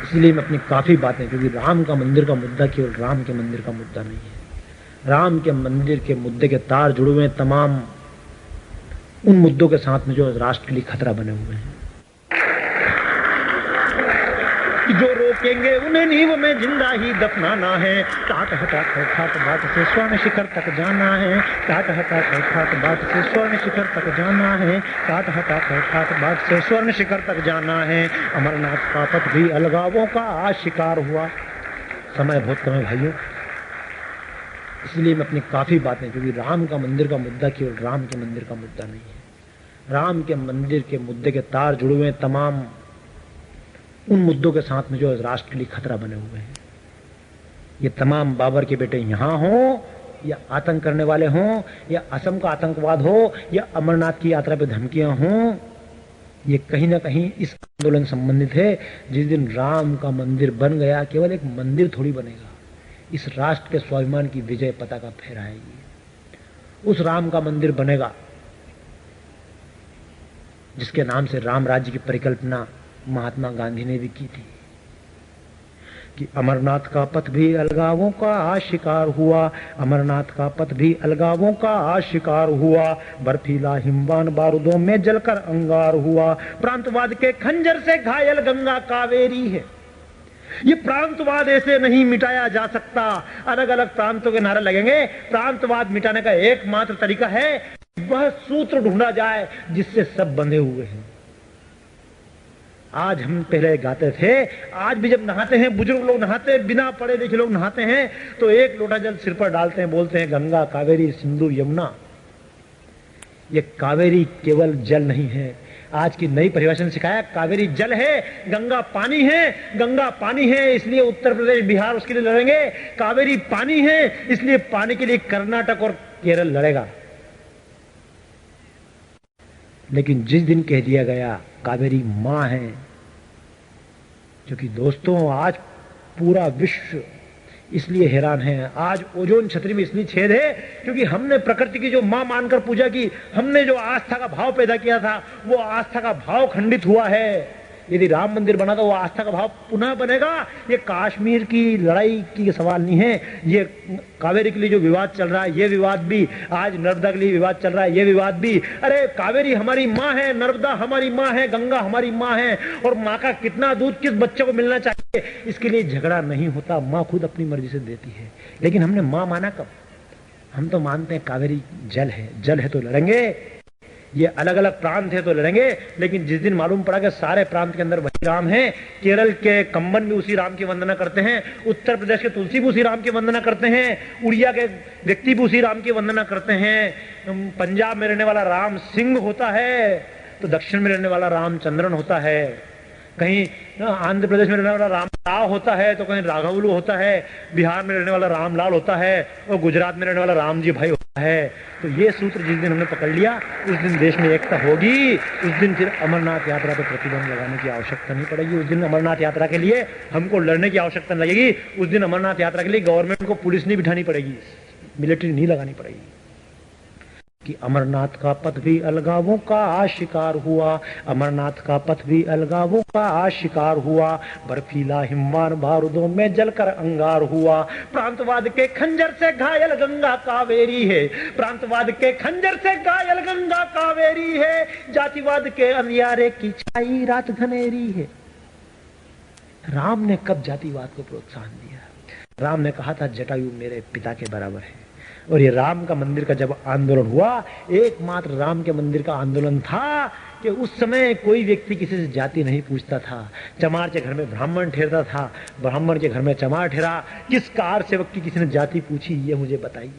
इसलिए मैं अपनी काफी बातें, क्योंकि राम का मंदिर का मुद्दा केवल राम के मंदिर का मुद्दा नहीं है। राम के मंदिर के मुद्दे के तार जुड़े हुए तमाम उन मुद्दों के साथ में जो राष्ट्र के लिए खतरा बने हुए हैं। जो रोकेंगे उन्हें नींव में जिंदा ही दफनाना है। टाट हटाट ठाट बाट से स्वर्ण शिखर तक जाना है, टाट हटाट ठाट बाट से स्वर्ण शिखर तक जाना है, टाट हटाट ठाट बाट से स्वर्ण शिखर तक जाना है। अमरनाथ का पथ भी अलगावों का आज शिकार हुआ। समय बहुत कम है भाइयों, इसलिए मैं अपनी काफी बातें, क्योंकि राम का मंदिर का मुद्दा केवल राम के मंदिर का मुद्दा नहीं है। राम के मंदिर के मुद्दे के तार जुड़े हुए तमाम उन मुद्दों के साथ में जो राष्ट्र के लिए खतरा बने हुए हैं। ये तमाम बाबर के बेटे यहां हो, या आतंक करने वाले हों, या असम का आतंकवाद हो, या अमरनाथ की यात्रा पे धमकियां हों, ये कहीं ना कहीं इस आंदोलन संबंधित है। जिस दिन राम का मंदिर बन गया, केवल एक मंदिर थोड़ी बनेगा, इस राष्ट्र के स्वाभिमान की विजय पताका फहराएगी। उस राम का मंदिर बनेगा जिसके नाम से राम राज्य की परिकल्पना महात्मा गांधी ने भी की थी, कि अमरनाथ का पथ भी अलगावों का आज शिकार हुआ, अमरनाथ का पथ भी अलगावों का आज शिकार हुआ। बर्फीला हिमवान बारूदों में जलकर अंगार हुआ। प्रांतवाद के खंजर से घायल गंगा कावेरी है। ये प्रांतवाद ऐसे नहीं मिटाया जा सकता। अलग अलग प्रांतों के नारे लगेंगे। प्रांतवाद मिटाने का एकमात्र तरीका है, वह सूत्र ढूंढा जाए जिससे सब बंधे हुए हैं। आज हम पहले गाते थे, आज भी जब नहाते हैं, बुजुर्ग लोग नहाते हैं, बिना पढ़े लिखे लोग नहाते हैं, तो 1 लोटा जल सिर पर डालते हैं, बोलते हैं गंगा कावेरी सिंधु यमुना। ये कावेरी केवल जल नहीं है। आज की नई परिभाषा ने सिखाया कावेरी जल है, गंगा पानी है। गंगा पानी है इसलिए उत्तर प्रदेश बिहार उसके लिए लड़ेंगे। कावेरी पानी है इसलिए पानी के लिए कर्नाटक और केरल लड़ेगा। लेकिन जिस दिन कह दिया गया कावेरी मां है, क्योंकि दोस्तों आज पूरा विश्व इसलिए हैरान है। आज ओजोन छतरी में इसलिए छेद है क्योंकि हमने प्रकृति की जो मां मानकर पूजा की, हमने जो आस्था का भाव पैदा किया था, वो आस्था का भाव खंडित हुआ है। यदि राम मंदिर बना तो वो आस्था का भाव पुनः बनेगा। ये कश्मीर की लड़ाई की सवाल नहीं है, ये कावेरी के लिए जो विवाद चल रहा है ये विवाद भी, आज नर्मदा के लिए विवाद चल रहा है ये विवाद भी। अरे कावेरी हमारी माँ है, नर्मदा हमारी माँ है, गंगा हमारी माँ है, और माँ का कितना दूध किस बच्चे को मिलना चाहिए इसके लिए झगड़ा नहीं होता। माँ खुद अपनी मर्जी से देती है, लेकिन हमने माँ माना कब? हम तो मानते हैं कावेरी जल है, जल है तो लड़ेंगे, ये अलग अलग प्रांत है तो लड़ेंगे। लेकिन जिस दिन मालूम पड़ा कि सारे प्रांत के अंदर वही राम है, केरल के कंबन भी उसी राम की वंदना करते हैं, उत्तर प्रदेश के तुलसी भी उसी राम की वंदना करते हैं, उड़िया के व्यक्ति भी उसी राम की वंदना करते हैं, पंजाब में रहने वाला राम सिंह होता है तो दक्षिण में रहने वाला रामचंद्रन होता है, कहीं आंध्र प्रदेश में रहने वाला राम राव होता है तो कहीं राघवलू होता है, बिहार में रहने वाला रामलाल होता है और गुजरात में रहने वाला रामजी भाई होता है। तो ये सूत्र जिस दिन हमने पकड़ लिया उस दिन देश में एकता होगी, उस दिन फिर अमरनाथ यात्रा पर प्रतिबंध लगाने की आवश्यकता नहीं पड़ेगी, उस दिन अमरनाथ यात्रा के लिए हमको लड़ने की आवश्यकता नहीं लगेगी, उस दिन अमरनाथ यात्रा के लिए गवर्नमेंट को पुलिस नहीं बिठानी पड़ेगी, मिलिट्री नहीं लगानी पड़ेगी। कि अमरनाथ का पथ भी अलगावों का शिकार हुआ, अमरनाथ का पथ भी अलगावों का शिकार हुआ, बर्फीला हिमवान बारूदों में जलकर अंगार हुआ, प्रांतवाद के खंजर से घायल गंगा कावेरी है, प्रांतवाद के खंजर से घायल गंगा कावेरी है, जातिवाद के अंधियारे की छाई रात घनेरी है। राम ने कब जातिवाद को प्रोत्साहन दिया? राम ने कहा था जटायु मेरे पिता के बराबर है, और ये राम का मंदिर का जब आंदोलन हुआ, एकमात्र राम के मंदिर का आंदोलन था कि उस समय कोई व्यक्ति किसी से जाति नहीं पूछता था, चमार के घर में ब्राह्मण ठहरता था, ब्राह्मण के घर में चमार ठहरा, किस कार सेवक की किसी ने जाति पूछी ये मुझे बताइए।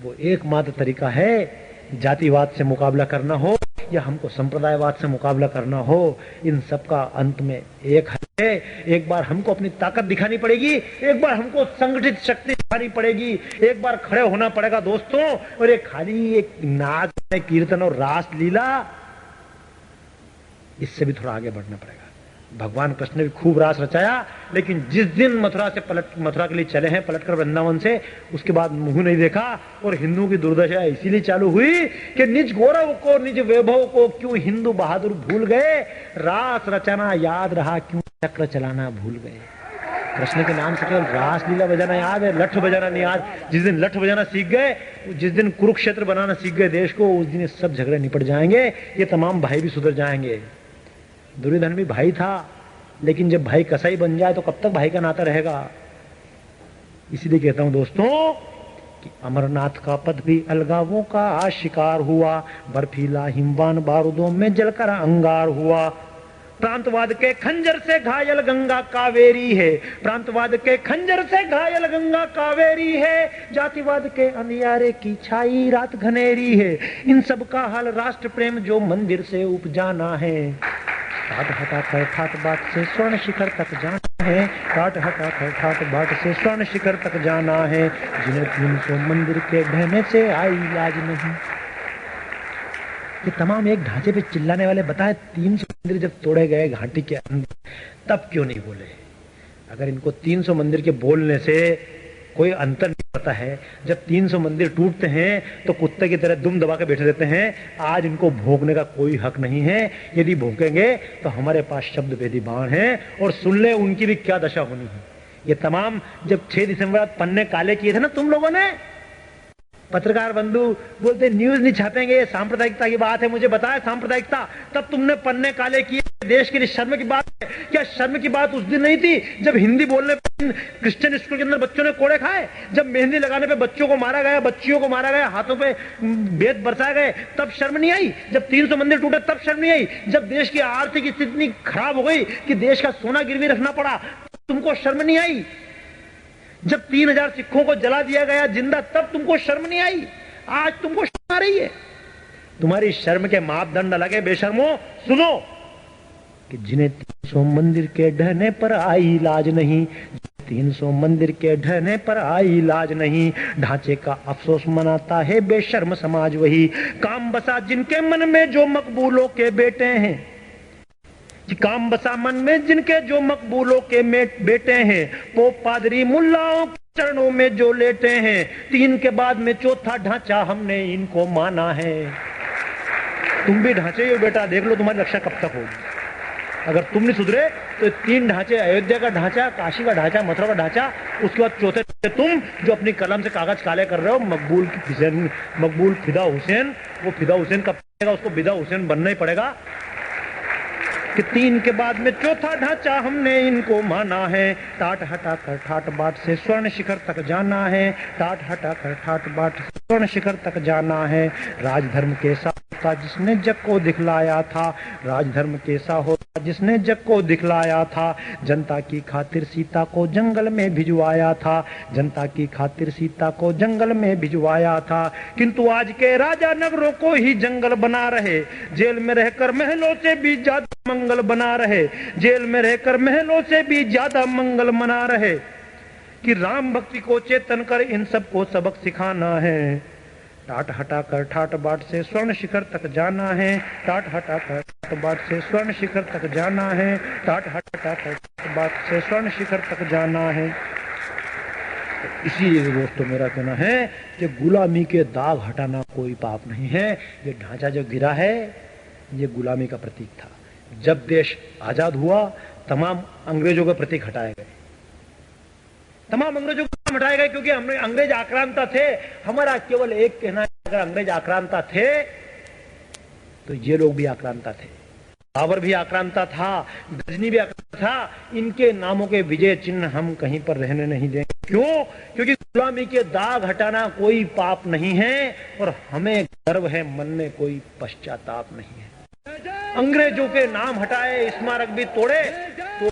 वो एकमात्र तरीका है, जातिवाद से मुकाबला करना हो या हमको संप्रदायवाद से मुकाबला करना हो, इन सब का अंत में एक है, एक बार हमको अपनी ताकत दिखानी पड़ेगी, एक बार हमको संगठित शक्ति दिखानी पड़ेगी, एक बार खड़े होना पड़ेगा दोस्तों। और ये खाली एक नाच कीर्तन और रास लीला, इससे भी थोड़ा आगे बढ़ना पड़ेगा। भगवान कृष्ण ने भी खूब रास रचाया, लेकिन जिस दिन मथुरा के लिए चले हैं पलटकर वृंदावन से, उसके बाद मुंह नहीं देखा। और हिंदुओं की दुर्दशा इसीलिए चालू हुई कि निज गौरव को निज वैभव को क्यों हिंदू बहादुर भूल गए, रास रचाना याद रहा क्यों चक्र चलाना भूल गए। कृष्ण के नाम से केवल रास लीला बजाना याद है, लठ बजाना नहीं याद। जिस दिन लठ बजाना सीख गए, जिस दिन कुरुक्षेत्र बनाना सीख गए देश को, उस दिन ये सब झगड़े निपट जाएंगे, ये तमाम भाई भी सुधर जाएंगे। दुर्योधन भी भाई था, लेकिन जब भाई कसाई बन जाए तो कब तक भाई का नाता रहेगा। इसीलिए कहता हूं दोस्तों कि अमरनाथ का पथ भी अलगावों का शिकार हुआ, बर्फीला हिमवान बारूदों में जलकर अंगार हुआ, प्रांतवाद के खंजर से घायल गंगा कावेरी है, प्रांतवाद के खंजर से घायल गंगा कावेरी है, जातिवाद के अंधियारे की छाई रात घनेरी है। इन सब का हाल राष्ट्र प्रेम जो मंदिर से उपजाना है, ठाट हटा कर ठाट बाट से स्वर्ण शिखर तक जाना है, ठाट हटा कर ठाट बाट से स्वर्ण शिखर तक जाना है, जिन्हें 300 मंदिर के ढहने से आई लाज नहीं। ये तमाम एक ढांचे पे चिल्लाने वाले बताएं 300 मंदिर जब तोड़े गए घाटी के अंदर, तब क्यों नहीं बोले? अगर इनको 300 मंदिर के बोलने से कोई अंतर नहीं पड़ता है, जब 300 मंदिर टूटते हैं तो कुत्ते की तरह दुम दबा के बैठे रहते हैं। आज इनको भोंकने का कोई हक नहीं है, यदि भोंकेंगे तो हमारे पास शब्द भेदी बाण है, और सुन ले उनकी भी क्या दशा होनी है। ये तमाम जब 6 दिसंबर पन्ने काले किए थे ना तुम लोगों ने, पत्रकार बंधु बोलते न्यूज नहीं छापेंगे, सांप्रदायिकता की बात है, मुझे बताया सांप्रदायिकता, तब तुमने पन्ने काले किए। देश के लिए शर्म की बात है क्या? शर्म की बात उस दिन नहीं थी जब हिंदी बोलने पर क्रिश्चियन स्कूल के अंदर बच्चों ने कोड़े खाए, जब मेहंदी लगाने पे बच्चों को मारा गया, बच्चियों को मारा गया, हाथों पे बेत बरसाए गए, तब शर्म नहीं आई? जब 300 मंदिर टूटे तब शर्म नहीं आई? जब देश की आर्थिक स्थिति इतनी खराब हो गई कि देश का सोना गिरवी रखना पड़ा, तुमको शर्म नहीं आई? जब 3000 सिखों को जला दिया गया जिंदा, तब तुमको शर्म नहीं आई? आज तुमको शर्म आ रही है? तुम्हारी शर्म के मापदंड अलग है बेशर्मो। सुनो कि जिन्हें 300 मंदिर के ढहने पर आई लाज नहीं, 300 मंदिर के ढहने पर आई लाज नहीं, ढांचे का अफसोस मनाता है बेशर्म समाज वही, काम बसा जिनके मन में जो मकबूलों के बेटे हैं, कि काम बसा मन में जिनके जो मकबूलों के बेटे हैं, पोप पादरी मुल्लाओं के चरणों में जो लेटे हैं, 3 के बाद में चौथा ढांचा हमने इनको माना है। तुम भी ढांचे हो बेटा, देख लो तुम्हारी रक्षा कब तक होगी। अगर तुम नहीं सुधरे तो 3 ढांचे, अयोध्या का ढांचा, काशी का ढांचा, मथुरा का ढांचा, उसके बाद चौथे तुम जो अपनी कलम से कागज काले कर रहे हो, मकबूल फिदा हुसैन, वो फिदा हुसैन कब बनेगा? उसको बिदा हुसैन बनना ही पड़ेगा कि 3 के बाद में चौथा ढांचा हमने इनको माना है। टाट हटा कर ठाट बाट से स्वर्ण शिखर तक जाना है, टाट हटा कर ठाट बाट से स्वर्ण शिखर तक जाना है। राजधर्म कैसा होता जिसने जग को दिखलाया था, राजधर्म कैसा होता जिसने जग को दिखलाया था। जनता की खातिर सीता को जंगल में भिजवाया था, जनता की खातिर सीता को जंगल में भिजवाया था। किंतु आज के राजा नगरों को ही जंगल बना रहे, जेल में रहकर महलों से भी ज्यादा मंगल बना रहे, जेल में रहकर महलों से भी ज्यादा मंगल मना रहे। कि राम भक्ति को चेतन कर इन सबको सबक सिखाना है। टाट हटा कर ठाट बाट से स्वर्ण शिखर तक जाना है, टाट हटा कर ठाट बाट से स्वर्ण शिखर तक जाना है, टाट हटा कर ठाट बाट से स्वर्ण शिखर तक जाना है। इसीलिए दोस्तों मेरा कहना है कि गुलामी के दाग हटाना कोई पाप नहीं है। ये ढांचा जो गिरा है ये गुलामी का प्रतीक था। जब देश आजाद हुआ तमाम अंग्रेजों के प्रतीक हटाए गए, तमाम अंग्रेजों को हटाए गए, क्योंकि हम अंग्रेज आक्रांता थे। हमारा केवल एक कहना है, अगर अंग्रेज आक्रांता थे तो ये लोग भी आक्रांता थे। बाबर भी आक्रांता था, गजनी भी आक्रांता था। इनके नामों के विजय चिन्ह हम कहीं पर रहने नहीं देंगे। क्यों? क्योंकि गुलामी के दाग हटाना कोई पाप नहीं है और हमें गर्व है, मन में कोई पश्चाताप नहीं है। अंग्रेजों के नाम हटाए, स्मारक भी तोड़े, तो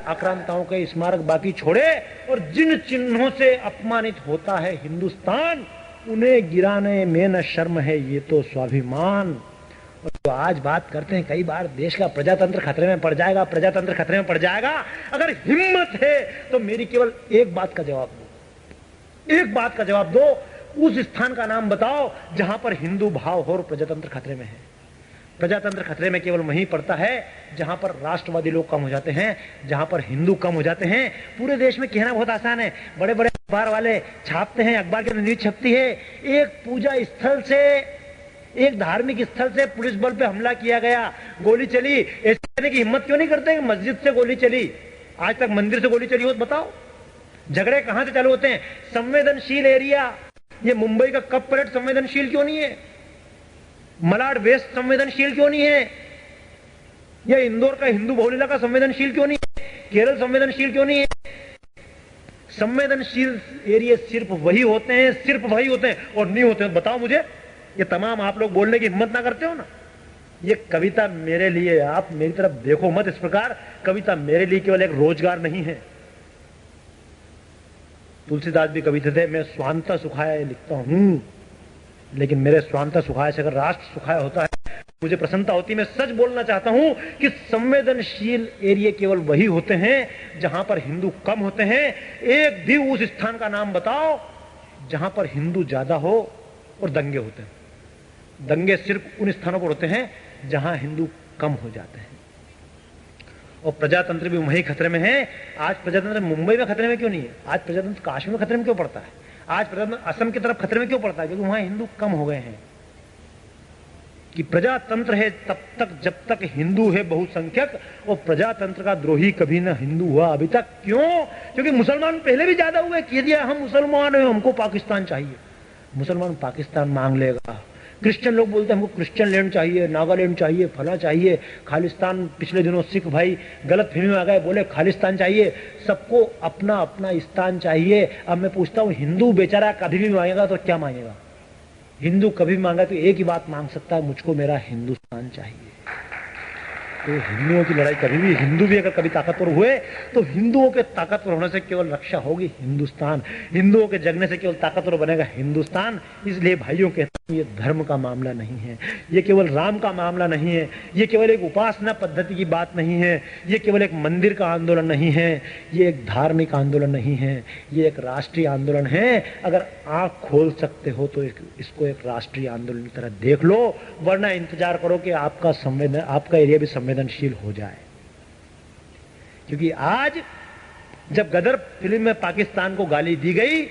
आक्रांताओं के स्मारक बाकी छोड़े, और जिन चिन्हों से अपमानित होता है हिंदुस्तान उन्हें गिराने में न शर्म है, ये तो स्वाभिमान। और तो आज बात करते हैं कई बार देश का प्रजातंत्र खतरे में पड़ जाएगा, प्रजातंत्र खतरे में पड़ जाएगा। अगर हिम्मत है तो मेरी केवल एक बात का जवाब दो, एक बात का जवाब दो। उस स्थान का नाम बताओ जहां पर हिंदू भाव हो और प्रजातंत्र खतरे में है। प्रजातंत्र खतरे में केवल वहीं पड़ता है जहां पर राष्ट्रवादी लोग कम हो जाते हैं, जहां पर हिंदू कम हो जाते हैं। पूरे देश में कहना बहुत आसान है, बड़े बड़े अखबार वाले छापते हैं, अखबार के अंदर न्यूज छपती है, एक पूजा स्थल से, एक धार्मिक स्थल से पुलिस बल पे हमला किया गया, गोली चली। ऐसे कहने की हिम्मत क्यों नहीं करते? मस्जिद से गोली चली, आज तक मंदिर से गोली चली हो तो बताओ। झगड़े कहां से चालू होते हैं? संवेदनशील एरिया। ये मुंबई का कप परेड संवेदनशील क्यों नहीं है? मलाड वेस्ट संवेदनशील क्यों नहीं है? या इंदौर का हिंदू बहुल इलाका संवेदनशील क्यों नहीं है? केरल संवेदनशील क्यों नहीं है? संवेदनशील एरिया सिर्फ वही होते हैं, सिर्फ वही होते हैं, और नहीं होते बताओ मुझे। ये तमाम आप लोग बोलने की हिम्मत ना करते हो ना। ये कविता मेरे लिए, आप मेरी तरफ देखो मत इस प्रकार, कविता मेरे लिए केवल एक रोजगार नहीं है। तुलसीदास भी कवि थे, मैं स्वांता सुखाया लिखता हूं, लेकिन मेरे स्वांता सुखाय से अगर राष्ट्र सुखाय होता है मुझे प्रसन्नता होती। मैं सच बोलना चाहता हूं कि संवेदनशील एरिया केवल वही होते हैं जहां पर हिंदू कम होते हैं। एक भी उस स्थान का नाम बताओ जहां पर हिंदू ज्यादा हो और दंगे होते हैं। दंगे सिर्फ उन स्थानों पर होते हैं जहां हिंदू कम हो जाते हैं। और प्रजातंत्र भी वही खतरे में है। आज प्रजातंत्र मुंबई में खतरे में क्यों नहीं है? आज प्रजातंत्र काश्मीर में खतरे में क्यों पड़ता है? आज प्रजातंत्र असम की तरफ खतरे में क्यों पड़ता है? क्योंकि वहां हिंदू कम हो गए हैं। कि प्रजातंत्र है तब तक जब तक हिंदू है बहुसंख्यक, और प्रजातंत्र का द्रोही कभी ना हिंदू हुआ अभी तक। क्यों? क्योंकि मुसलमान पहले भी ज्यादा हुए, कह दिया हम मुसलमान हैं, हमको पाकिस्तान चाहिए। मुसलमान पाकिस्तान मांग लेगा। क्रिश्चियन लोग बोलते हैं हमको क्रिश्चियन लैंड चाहिए, नागालैंड चाहिए, फला चाहिए, खालिस्तान। पिछले दिनों सिख भाई गलत फहमी में आ गए, बोले खालिस्तान चाहिए। सबको अपना अपना स्थान चाहिए। अब मैं पूछता हूं, हिंदू बेचारा कभी भी मांगेगा तो क्या मांगेगा? हिंदू कभी भी मांगा तो एक ही बात मांग सकता है, मुझको मेरा हिंदुस्तान चाहिए। तो हिंदुओं की लड़ाई कभी भी, हिंदू भी अगर कभी ताकतवर हुए तो हिंदुओं के ताकतवर होने से केवल रक्षा होगी हिंदुस्तान। हिंदुओं के जगने से केवल ताकतवर बनेगा हिंदुस्तान। इसलिए भाइयों कहते हैं ये धर्म का मामला नहीं है, ये केवल राम का मामला नहीं है, ये केवल एक उपासना पद्धति की बात नहीं है, ये केवल एक मंदिर का आंदोलन नहीं है, ये एक धार्मिक आंदोलन नहीं है, ये एक राष्ट्रीय आंदोलन है। अगर आंख खोल सकते हो तो इसको एक राष्ट्रीय आंदोलन की तरह देख लो, वरना इंतजार करो कि आपका एरिया भी संवेदनशील हो जाए। क्योंकि आज जब गदर फिल्म में पाकिस्तान को गाली दी गई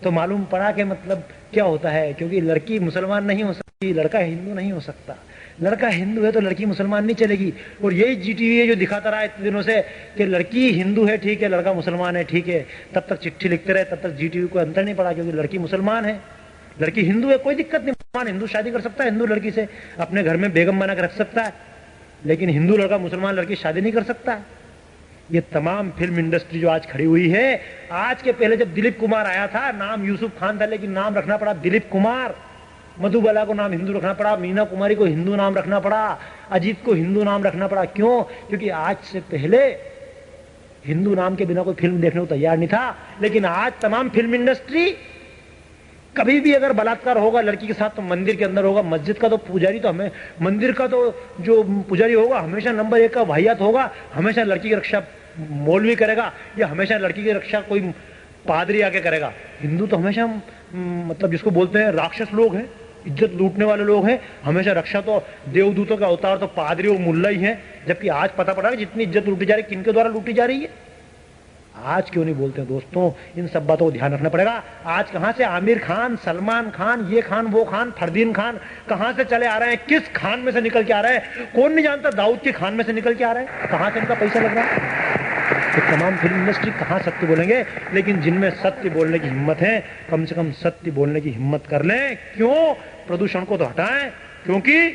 तो मालूम पड़ा कि मतलब क्या होता है। क्योंकि लड़की मुसलमान नहीं हो सकती, लड़का हिंदू नहीं हो सकता। लड़का हिंदू है तो लड़की मुसलमान नहीं चलेगी। और यही जीटीवी जो दिखाता रहा इतने दिनों से कि लड़की हिंदू है ठीक है, लड़का मुसलमान है ठीक है, तब तक चिट्ठी लिखते रहे, तब तक जीटीवी को अंतर नहीं पड़ा, क्योंकि लड़की मुसलमान है, लड़की हिंदू है, कोई दिक्कत नहीं। मुसलमान हिंदू शादी कर सकता है हिंदू लड़की से, अपने घर में बेगम बना कर रख सकता है, लेकिन हिंदू लड़का मुसलमान लड़की शादी नहीं कर सकता है। ये तमाम फिल्म इंडस्ट्री जो आज खड़ी हुई है, आज के पहले जब दिलीप कुमार आया था, नाम यूसुफ खान था, लेकिन नाम रखना पड़ा दिलीप कुमार। मधुबाला को नाम हिंदू रखना पड़ा, मीना कुमारी को हिंदू नाम रखना पड़ा, अजीत को हिंदू नाम रखना पड़ा। क्यों? क्योंकि आज से पहले हिंदू नाम के बिना कोई फिल्म देखने को तैयार नहीं था। लेकिन आज तमाम फिल्म इंडस्ट्री, कभी भी अगर बलात्कार होगा लड़की के साथ तो मंदिर के अंदर होगा, मस्जिद का तो पुजारी तो हमें, मंदिर का तो जो पुजारी होगा हमेशा नंबर 1 का वाहियात होगा, हमेशा लड़की की रक्षा मौलवी करेगा, या हमेशा लड़की की रक्षा कोई पादरी आके करेगा। हिंदू तो हमेशा मतलब जिसको बोलते हैं राक्षस लोग हैं, इज्जत लूटने वाले लोग हैं, हमेशा रक्षा तो देवदूतों का अवतार तो पादरी और मुल्ला ही है। जबकि आज पता पड़ा कि जितनी इज्जत लूटी जा रही है किनके द्वारा लूटी जा रही है। आज क्यों नहीं बोलते हैं दोस्तों? इन सब बातों को ध्यान रखना पड़ेगा। आज कहां से आमिर खान, सलमान खान, ये खान वो खान, फरदीन खान कहां से चले आ रहे हैं, किस खान में से निकल के आ रहे हैं कौन नहीं जानता। दाऊद के खान में से निकल के आ रहे हैं, कहां से इनका पैसा लग रहा है। तो तमाम फिल्म इंडस्ट्री कहां सत्य बोलेंगे, लेकिन जिनमें सत्य बोलने की हिम्मत है कम से कम सत्य बोलने की हिम्मत कर लें। क्यों? प्रदूषण को तो हटाएं, क्योंकि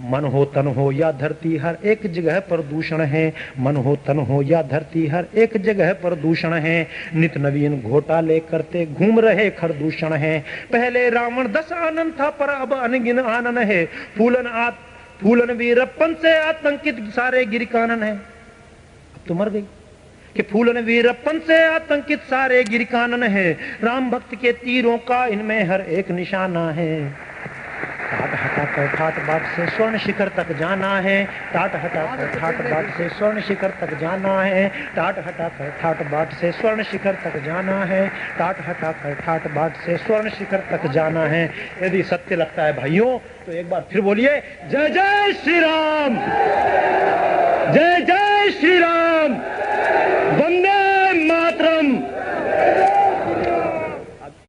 मन हो तन हो या धरती हर एक जगह प्रदूषण है। मन हो तन हो या धरती हर एक जगह प्रदूषण है। नित नवीन घोटाले करते घूम रहे खरदूषण है। पहले रावण 10 आनंद था पर अब अनगिन आनंद है। फूलन वीरप्पन से आतंकित सारे गिर कानन है। अब तो मर गई कि फूलन वीरप्पन से आतंकित सारे गिर कानन है। राम भक्त के तीरों का इनमें हर एक निशाना है। टाट हटा कर ठाट बाट से स्वर्ण शिखर तक जाना है। टाट हटा कर ठाट बाट से स्वर्ण शिखर तक जाना है। टाट हटा कर ठाट बाट से स्वर्ण शिखर तक जाना है। टाट हटा कर ठाट बाट से स्वर्ण शिखर तक जाना है। यदि सत्य लगता है भाइयों तो एक बार फिर बोलिए जय जय श्री राम, जय जय